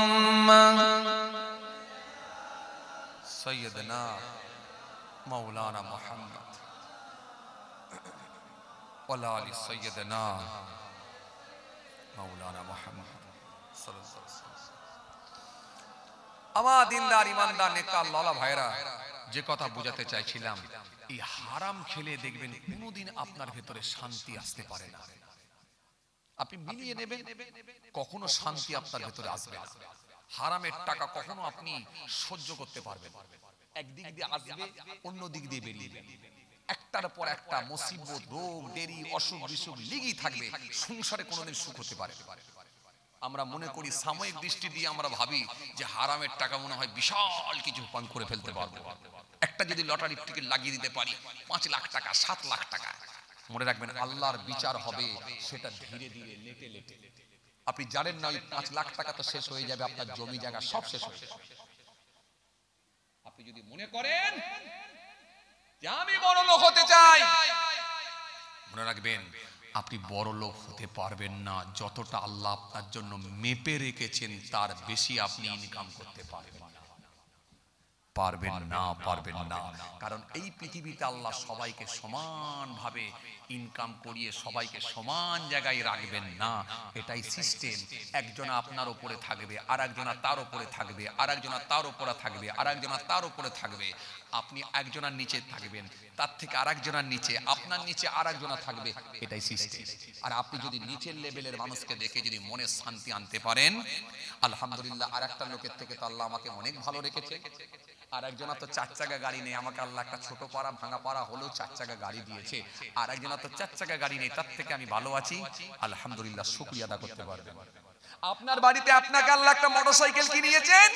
সাইয়্যিদনা মাওলানা মুহাম্মদ ওয়া আলি সাইয়্যিদনা মাওলানা মুহাম্মদ সাল্লাল্লাহু আলাইহি ওয়াসাল্লাম আমার দিনদার ইমানদার নেককার আল্লাহ ভাইরা যে কথা বোঝাতে চাইছিলাম এই হারাম খেলে দেখবেন কোনোদিন আপনার ভেতরে শান্তি আসতে পারে না আপনি মিলিয়ে নেবেন কখনো শান্তি আপনার ভেতরে আসবে না হারামের টাকা কখনো আপনি সহ্য করতে পারবেন একদিক দিয়ে আসবে অন্য দিক দিয়ে বেরিয়ে যাবে একটার পর একটা মুসিবত রোগ দেরি অসুখ বিসুখ লেগেই থাকবে সংসারে কোনোদিন সুখ হতে পারে আমরা মনে করি সাময়িক দৃষ্টি দিয়ে আমরা ভাবি যে হারামের টাকা মনে হয় বিশাল কিছু পান করে ফেলতে পারবো একটা যদি লটারির টিকিট লাগিয়ে দিতে পারি 5 লাখ টাকা 7 লাখ টাকা মনে রাখবেন আল্লাহর বিচার হবে সেটা ধীরে ধীরে লেটে লেটে আপনি জানেন না ওই 5 লাখ টাকা তো শেষ হয়ে যাবে আপনার জমি জায়গা সব শেষ হয়ে যাবে আপনি যদি মনে করেন যে আমি বড় লোক হতে চাই মনে রাখবেন আপনি বড় লোক হতে পারবেন না যতটা আল্লাহ আপনার জন্য মেপে রেখেছেন তার বেশি আপনি ইনকাম করতে পারবেন না কারণ এই পৃথিবীতে আল্লাহ সবাইকে সমানভাবে ইনকাম করিয়ে সবাইকে সমান জায়গায় রাখবেন না এটাই সিস্টেম একজন আপনার উপরে থাকবে আরেকজনা তার উপরে থাকবে আরেকজনা তার উপরে থাকবে আরেকজনা তার উপরে থাকবে আপনি একজনের নিচে থাকবেন তার থেকে আরেকজনের নিচে আপনার নিচে আরেকজনা থাকবে এটাই সিস্টেম আর আপনি যদি নিচের লেভেলের মানুষকে দেখে যদি মনে শান্তি আনতে পারেন আলহামদুলিল্লাহ আরেকটা লোকের থেকে তো আল্লাহ আমাকে অনেক ভালো রেখেছে আর একজনের তো 4 চাকা গাড়ি নেই, আমাকে আল্লাহ একটা ছোট পাড়া ভাঙা পাড়া হলেও 4 চাকা গাড়ি দিয়েছে। আর একজনের তো 4 চাকা গাড়ি নেই, তার থেকে আমি ভালো আছি, আলহামদুলিল্লাহ শুকরিয়া আদা করতে পারবেন। আপনার বাড়িতে আপনাকে আল্লাহ একটা মোটরসাইকেল কিনিয়েছেন,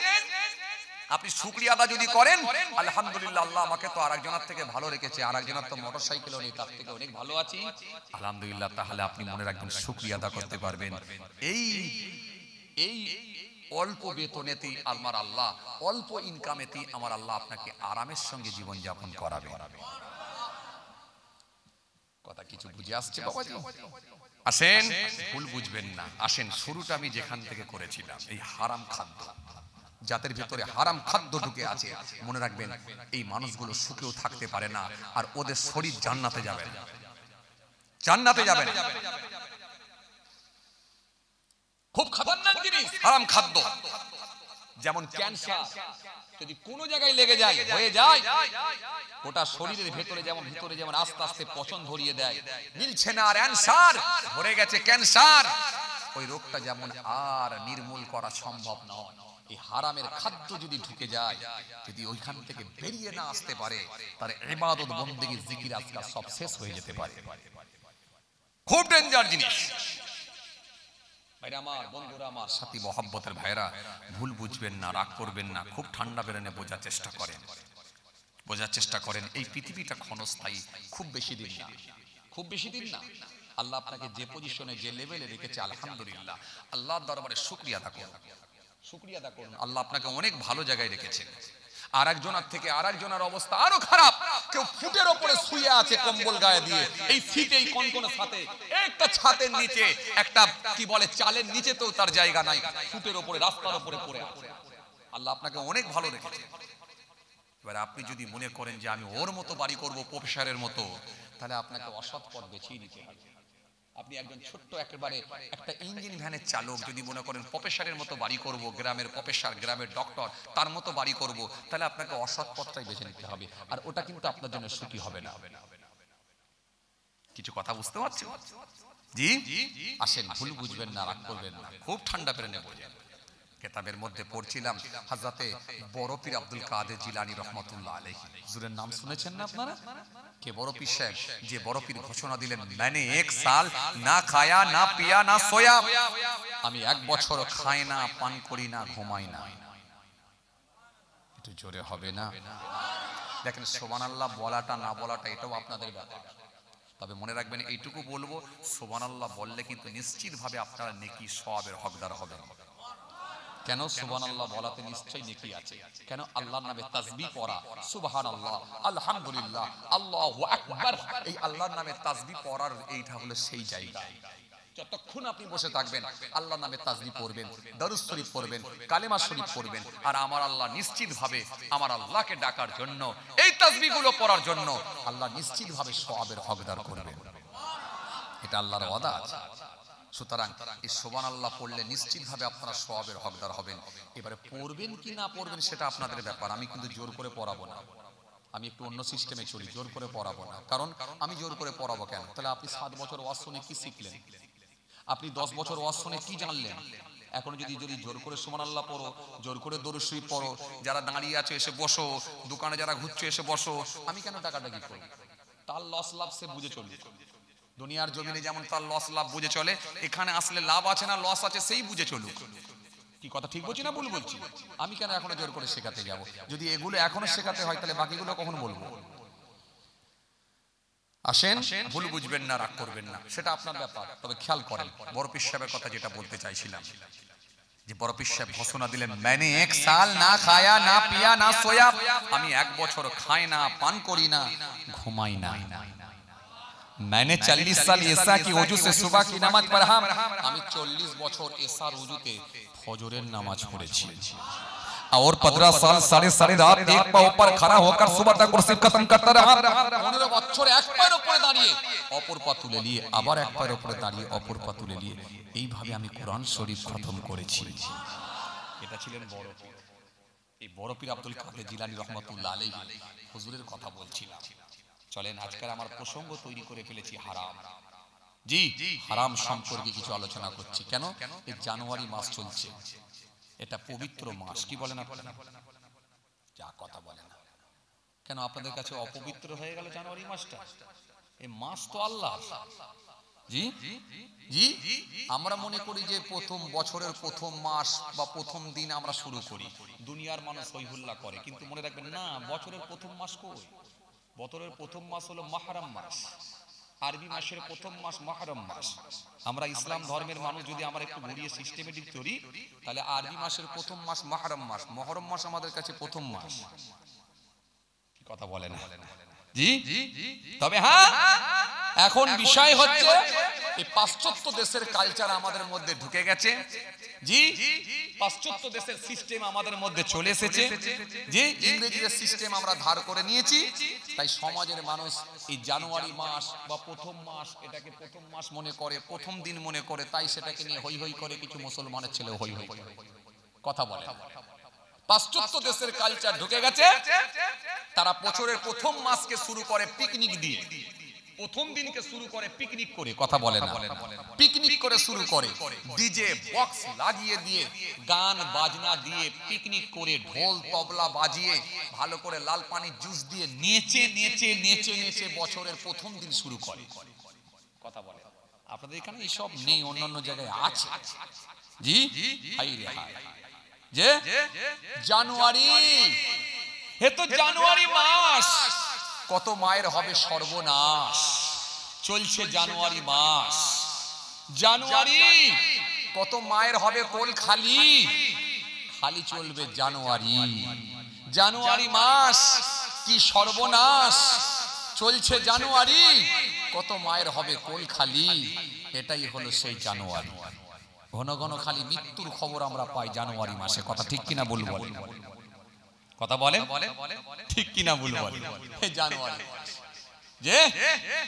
আপনি শুকরিয়া আদা যদি করেন, আলহামদুলিল্লাহ আল্লাহ আমাকে তো আরেকজনের থেকে ভালো রেখেছে, আরেকজনের তো মোটরসাইকেলও নেই, তার থেকে অনেক ভালো আছি, আলহামদুলিল্লাহ। তাহলে আপনি মনে রাখবেন শুকরিয়া আদা করতে পারবেন। এই অল্প বেতনেতেই আমার আল্লাহ, অল্প ইনকামেতেই আমার আল্লাহ আপনাকে আরামের সঙ্গে জীবন যাপন করাবে। কথা কিছু বুঝে আসছে বাবাজি? আসেন, ভুল বুঝবেন না, আসেন শুরুটা আমি যেখান থেকে করেছিলাম, এই হারাম খাদ্য, যাদের ভেতরে হারাম খাদ্য ঢুকে আছে, মনে রাখবেন এই মানুষগুলো সুখেও থাকতে পারে না, আর ওদের শরীর জান্নাতে যাবে না, জান্নাতে যাবে না। খুব খতরনাক জিনিস হারাম খাদ্য। যেমন ক্যান্সার যদি কোনো জায়গায় লেগে যায়, হয়ে যায়, ওটা শরীরের ভেতরে যেমন আস্তে আস্তে পচন ধরিয়ে দেয়, মিলছে না আর অ্যানসার, ভরে গেছে ক্যান্সার, ওই রোগটা যেমন আর নির্মূল করা সম্ভব নয়। এই হারামের খাদ্য যদি ঢুকে যায়, যদি ওইখান থেকে বেরিয়ে না আসতে পারে, তার ইবাদত বন্দেগী জিকির আজকাল সব শেষ হয়ে যেতে পারে। খুব ডেঞ্জার জিনিস। ভাইরা আমার, বন্ধুরা আমার, সাথী মহব্বতের ভাইরা, ভুল বুঝবেন না, রাগ করবেন না, খুব ঠান্ডা বেরেনে বোঝার চেষ্টা করেন, বোঝার চেষ্টা করেন। এই পৃথিবীটা ক্ষণস্থায়ী, খুব বেশি দিন না, খুব বেশি দিন না। আল্লাহ আপনাকে যে পজিশনে, যে লেভেলে রেখেছে, আলহামদুলিল্লাহ আল্লাহর দরবারে শুকরিয়া আদা করুন, শুকরিয়া আদা করুন। আল্লাহ আপনাকে অনেক ভালো জায়গায় রেখেছেন। আর একজনের থেকে আর একজনের অবস্থা আরো খারাপ। কেউ ফুটের উপরে শুয়ে আছে কম্বল গায়ে দিয়ে, এই শীতে, এই কনকনে সাথে, একটা ছাদের নিচে, একটা কি বলে চালের নিচে তো তার জায়গা নাই, ফুটের উপরে, রাস্তার উপরে পড়ে আছে। আল্লাহ আপনাকে অনেক ভালো রেখেছে। এবার আপনি যদি মনে করেন যে আমি ওর মতো বাড়ি করব, প্রফেসরের মতো, তাহলে আপনাকে অসৎ পথ বেছেই নিতে হবে। আপনি একজন ছোট্ট একেবারে একটা ইঞ্জিন ভ্যানের চালক যদি মনে করেন প্রফেসরের মতো বাড়ি করব, গ্রামের প্রফেসর, গ্রামের ডক্টর, তার মতো বাড়ি করব, তাহলে আপনাকে অসৎ পথটাই বেছে নিতে হবে, আর ওটা কিন্তু আপনার জন্য সুখী হবে না। কিছু কথা বুঝতে পারছেন? জি, আসেন, ভুল বুঝবেন না, রাগ করবেন না, খুব ঠান্ডা পেরে বোঝেন। কেতাবের মধ্যে পড়ছিলাম, হযরতে বড় পীর আব্দুল কাদের জিলানী রহমাতুল্লাহ আলাইহি, হুজুরের নাম শুনেছেন না আপনারা? কে বড় পীর সাহেব, যে বড় পীর ঘোষণা দিলেন, मैंने 1 साल না খায়া, না পিয়া, না সোয়া, আমি 1 বছর খাই না, পান করি না, ঘুমাই না। একটু জোরে হবে না? দেখেন, সুবহানাল্লাহ বলাটা না বলাটা এটাও আপনাদের ব্যাপার। তবে মনে রাখবেন, এইটুকু বলবো, সুবহানাল্লাহ বললে কিন্তু নিশ্চিতভাবে আপনারা নেকি সওয়াবের হকদার হবেন। কেন? সুবহানাল্লাহ বলাতে নিশ্চয়ই নেকি আছে। কেন? আল্লাহর নামে তাসবিহ পড়া, সুবহানাল্লাহ, আলহামদুলিল্লাহ, আল্লাহু আকবার, এই আল্লাহর নামে তাসবিহ পড়ার এইটা হলো সেই জায়গা। যতক্ষণ আপনি বসে থাকবেন, আল্লাহর নামে তাসবিহ পড়বেন, দরুদ শরীফ পড়বেন, কালেমা শরীফ পড়বেন, আর আমার আল্লাহ নিশ্চিতভাবে আমার আল্লাহকে ডাকার জন্য, এই তাসবিহগুলো পড়ার জন্য আল্লাহ নিশ্চিতভাবে সওয়াবের হকদার করবেন। এটা আল্লাহর ওয়াদা আছে। সুতরাং এই সুবহানাল্লাহ পড়লে নিশ্চিতভাবে আপনারা সওয়াবের হকদার হবেন। এবারে পড়বেন কি না পড়বেন সেটা আপনাদের ব্যাপার, আমি কিন্তু জোর করে পড়াবো না। আমি একটু অন্য সিস্টেমে চলি, জোর করে পড়াবো না। কারণ আমি জোর করে পড়াবো কেন? তাহলে আপনি 7 বছর ওয়াজ শুনে কি শিখলেন? আপনি 10 বছর ওয়াজ শুনে কি জানলেন? এখন যদি জোর করে সুবহানাল্লাহ পড়ো, জোর করে দরুদ শরীফ পড়ো, যারা দাঁড়িয়ে আছে এসে বসো, দোকানে যারা ঘুরছে এসে বসো, আমি কেন টাকাটাকি করব? তার লস লাভ সে বুঝে চলবে। দুনিয়ার জমিনে যেমন তার লস লাভ বুঝে চলে, এখানে আসলে লাভ আছে না লস আছে সেই বুঝে চলুক। কি কথা ঠিক বলছি না ভুল বলছি? আমি কেন এখনো জোর করে শেখাতে যাব? যদি এগুলো এখনো শেখাতে হয়, তাহলে বাকিগুলো কখন বলবো? আসেন, ভুল বুঝবেন না, রাগ করবেন না, সেটা আপনার ব্যাপার। তবে খেয়াল করেন, বড় পীর সাহেবের কথা যেটা বলতে চাইছিলাম, যে বড় পীর সাহেব ঘোষণা দিলেন, मैंने 1 साल না খায়া, না পিয়া, না সোয়া, আমি 1 বছর খাই না, পান করি না, ঘুমাই না। मैंने 40 साल ऐसा की वजू से सुबह की नमाज पढ़ा, আমি 40 বছর এসার ওযুতে ফজরের নামাজ পড়েছি। और 15 साल साढ़े रात एक पांव ऊपर खड़ा होकर सुबह तक कुर्सी खत्म करता रहा। 15 বছর এক পায়ের উপরে দাঁড়িয়ে অপর পা তুলে নিয়ে, আবার এক পায়ের উপরে দাঁড়িয়ে অপর পা তুলে নিয়ে, এইভাবে আমি কোরআন শরীফ খতম করেছি। এটা ছিলেন বড় পীর। এই বড় পীর আব্দুল কাদের জিলানী রহমাতুল্লাহ আলাইহি, হুজুরের কথা বলছিলাম। চলেন, আজকাল আমার প্রসঙ্গ তৈরি করে ফেলেছি হারাম। জি, হারাম সম্পর্কে কিছু আলোচনা করছি। কেন? এই জানুয়ারি মাস চলছে, এটা পবিত্র মাস। কি বলেন আপনারা? যা কথা বলে না কেন, আপনাদের কাছে অপবিত্র হয়ে গেল জানুয়ারি মাসটা? এই মাস তো আল্লাহ। জি জি আমরা মনে করি যে প্রথম বছরের প্রথম মাস বা প্রথম দিন আমরা শুরু করি, দুনিয়ার মানুষ হইহুল্লাহ করে, কিন্তু মনে রাখবেন না, বছরের প্রথম মাস কই? বছরের প্রথম মাস হলো মুহররম মাস, আরবি মাসের প্রথম মাস মুহররম মাস। আমরা ইসলাম ধর্মের মানুষ যদি আমরা একটু ঘুরিয়ে সিস্টেমেটিক করি, তাহলে আরবি মাসের প্রথম মাস মুহররম মাস, মুহররম মাস আমাদের কাছে প্রথম মাস। কি কথা বলেন? জি তবে হ্যাঁ, এখন বিষয় হচ্ছে এই পাশ্চাত্য দেশের কালচার আমাদের মধ্যে ঢুকে গেছে। জি পাশ্চাত্য দেশের সিস্টেম আমাদের মধ্যে চলে এসেছে, যে ইংরেজির সিস্টেম আমরা ধার করে নিয়েছি। তাই সমাজের মানুষ এই জানুয়ারি মাস বা প্রথম মাস এটাকে প্রথম মাস মনে করে, প্রথম দিন মনে করে, তাই সেটাকে নিয়ে হই হই করে। কিছু মুসলমানের ছেলে হই হই কথা বলে। পাশ্চাত্য দেশের কালচার ঢুকে গেছে, তারা বছরের প্রথম মাসকে শুরু করে পিকনিক দিয়ে, প্রথম দিনকে শুরু করে পিকনিক করে। কথা বলে না, পিকনিক করে শুরু করে, ডিজে বক্স লাগিয়ে দিয়ে, গান বাজনা দিয়ে পিকনিক করে, ঢোল তবলা বাজিয়ে, ভালো করে লাল পানির জুস দিয়ে নেচে নেচে নেচে নেচে বছরের প্রথম দিন শুরু করে। কথা বলে। আপনাদের এখানে এইসব নেই, অন্যান্য জায়গায় আছে। জি হাই রে হাই, যে জানুয়ারি, হে তো জানুয়ারি মাস, কত মায়ের হবে সর্বনাশ। চলছে জানুয়ারি মাস, জানুয়ারি কত মায়ের হবে কোল খালি, খালি চলবে জানুয়ারি। জানুয়ারি মাস কি সর্বনাশ, চলছে জানুয়ারি, কত মায়ের হবে কোল খালি। এটাই হলো সেই জানুয়ারি। ঘন ঘন খালি মৃত্যুর খবর আমরা পাই জানুয়ারি মাসে। কথা ঠিক কিনা বলবো? কথা বলে ঠিক কিনা বলবো? জানুয়ারি যে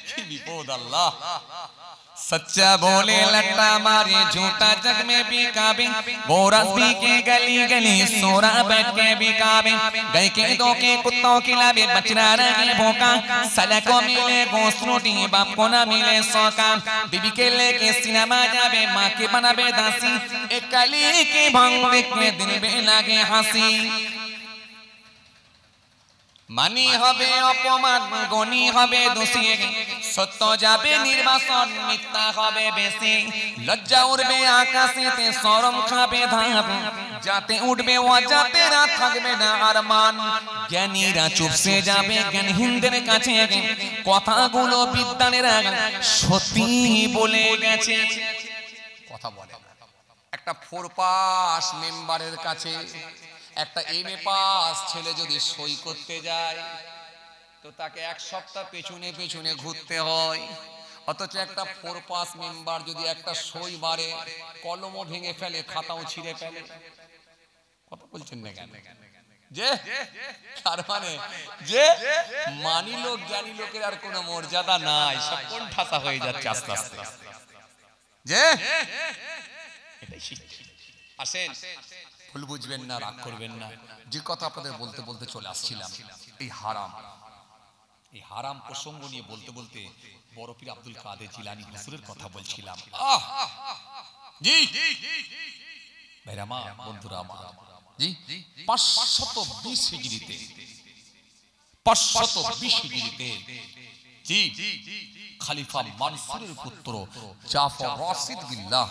কি বিপদ আল্লাহ। सच्चा बोले लट्टा मारे, झूठा जग में बिकाबे, बोरस भी के गली गली सोरा बैठ के बिकाबे, गए के दो के कुत्तों खिलावे, बचना रहे भूखा, साला को मिले गोश्त रोटी, बाप को ना मिले सौका, बीबी के लेके सिनेमा जावे, माँ के बनावे दासी, एक कली की भंग देख के दिल में लगे हंसी। মানি হবে অপমান, গনি হবে দোষী, সত্য যাবে নির্বাসন, মিথ্যা হবে বেশি, লজ্জা উঠবে আকাশেতে, শরম খাবে ধাপ, যাতে উঠবে অজাতেরা, থাকবে না আর মান, জ্ঞানীরা চুপসে যাবে জ্ঞানহীনদের কাছে, কথাগুলো বিদ্বানেরা সত্যি বলে গেছে। কথা বলে। একটা 4 পাস মেম্বারের কাছে একটা MA পাস ছেলে যদি সই করতে যায়, তো তাকে 1 সপ্তাহ পেছনে পেছনে ঘুরতে হয়। অথচ একটা 4 পাস মেম্বার যদি একটা সই বারে, কলমও ভেঙে ফেলে, খাতাও ছিঁড়ে ফেলে। কথা বলছেন না কেন? যে তার মানে যে মানি লোক, জ্ঞানী লোকের আর কোনো মর্যাদা নাই, সব কোন ঠাসা হয়ে যাচ্ছে আস্তে আস্তে। যে এটাই শিক্ষা। আসেন, ভুল বুঝবেন না, রাগ করবেন না, যে কথা আপনাদের বলতে বলতে চলে আসছিলাম, এই হারাম, এই হারাম প্রসঙ্গ নিয়ে বলতে বলতে বড় পীর আব্দুল কাদের জিলানী হুজুরের কথা বলছিলাম। জি ভাইরা মা, বন্ধুরা আমার, জি 520 হিজরিতে, 520 হিজরিতে জি খলিফা মানসুরের পুত্র জাফর রাশিদ বিল্লাহ,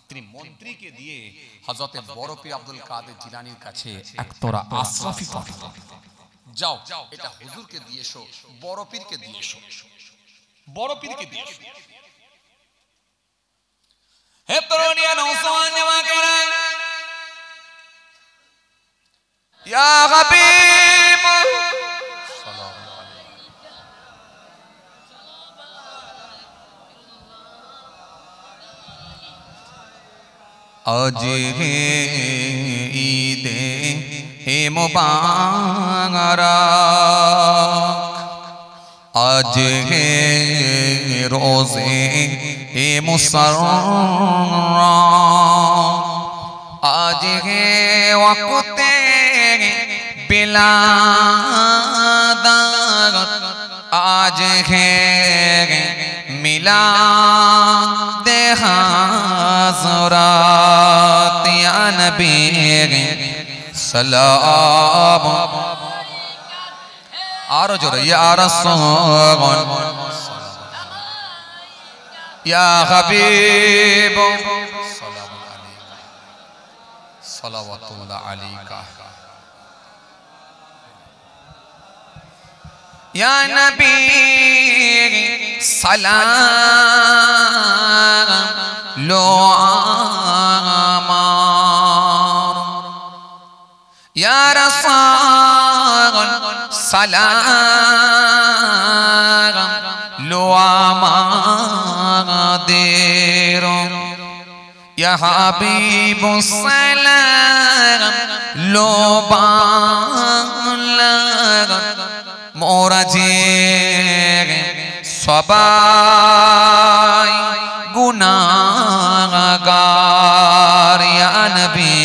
তিনি মন্ত্রীকে দিয়ে হযরতে বড় পীর আব্দুল কাদের জিলানীর কাছে একতরা আশরাফি পাঠালেন। যাও, এটা হুজুরকে দিয়ে এসো, বড় পীরকে দিয়ে এসো, বড় পীরকে দিয়ে এসো। হে তরুণিয়া নওজওয়ান জামাকেরা, ইয়া হাবিব आज है ईद हे मुबारक, आज है रोज़े हे मुसर्रफ, आज है वक्त बिलादत, आज है मिलाद हज़रत या नबी সালাম আরো জোরে ইয়া রাসূল ইয়া হাবিব সালামু আলাইকা সালাওয়াতুল্লাহ আলাইকা ইয়া নবী সালাম লো আমার ইয়া রাসূল সালাম লো আমাদের ইয়া হাবিব সালাম লো বাংলার মোরা যে সবাই গুনাহগার ইয়া নবী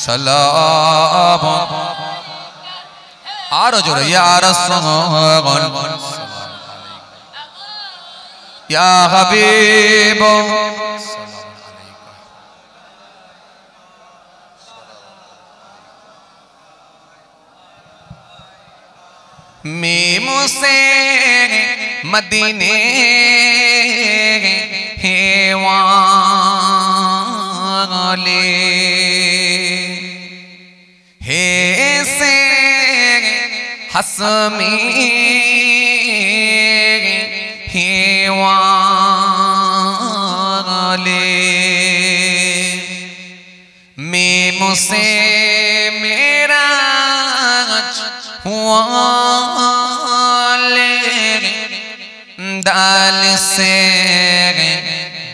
সালাম আরো জোরে ইয়া রাসূল ইয়া হাবিব मीम से मदीने हे वाले हे से हसमी हे वाले मीम से मेरा दाल से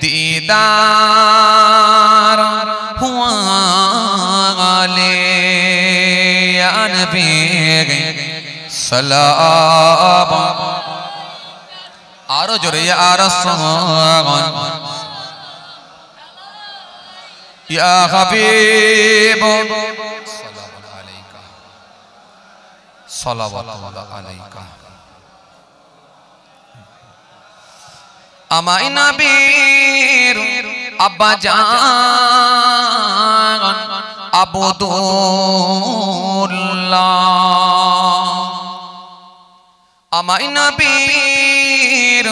दीदार हुआले या नबी सलाम आरो जोरे या रसूल या हबीब सलावतुल्लाह अलैका আমায় নবীর আব্বা জান আবদুল্লাহ আমায় নবীর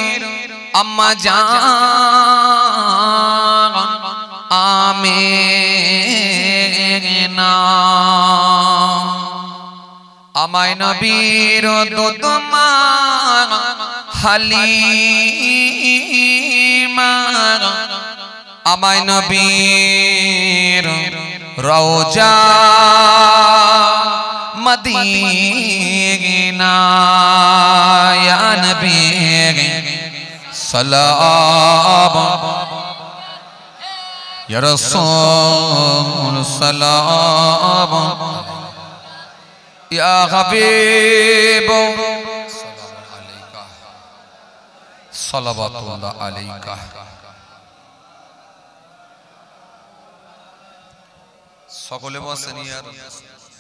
আম্মা জান আমিনা আমায় নবীর দুধমা হালিমা আমায় নবীর রওজা মদিনা ইয়া নবী সালাম ইয়া রাসূল সালাম ইয়া হাবিব সালাওয়াতুল্লাহ আলাইকা সকলে বসেন ইয়া রাসূল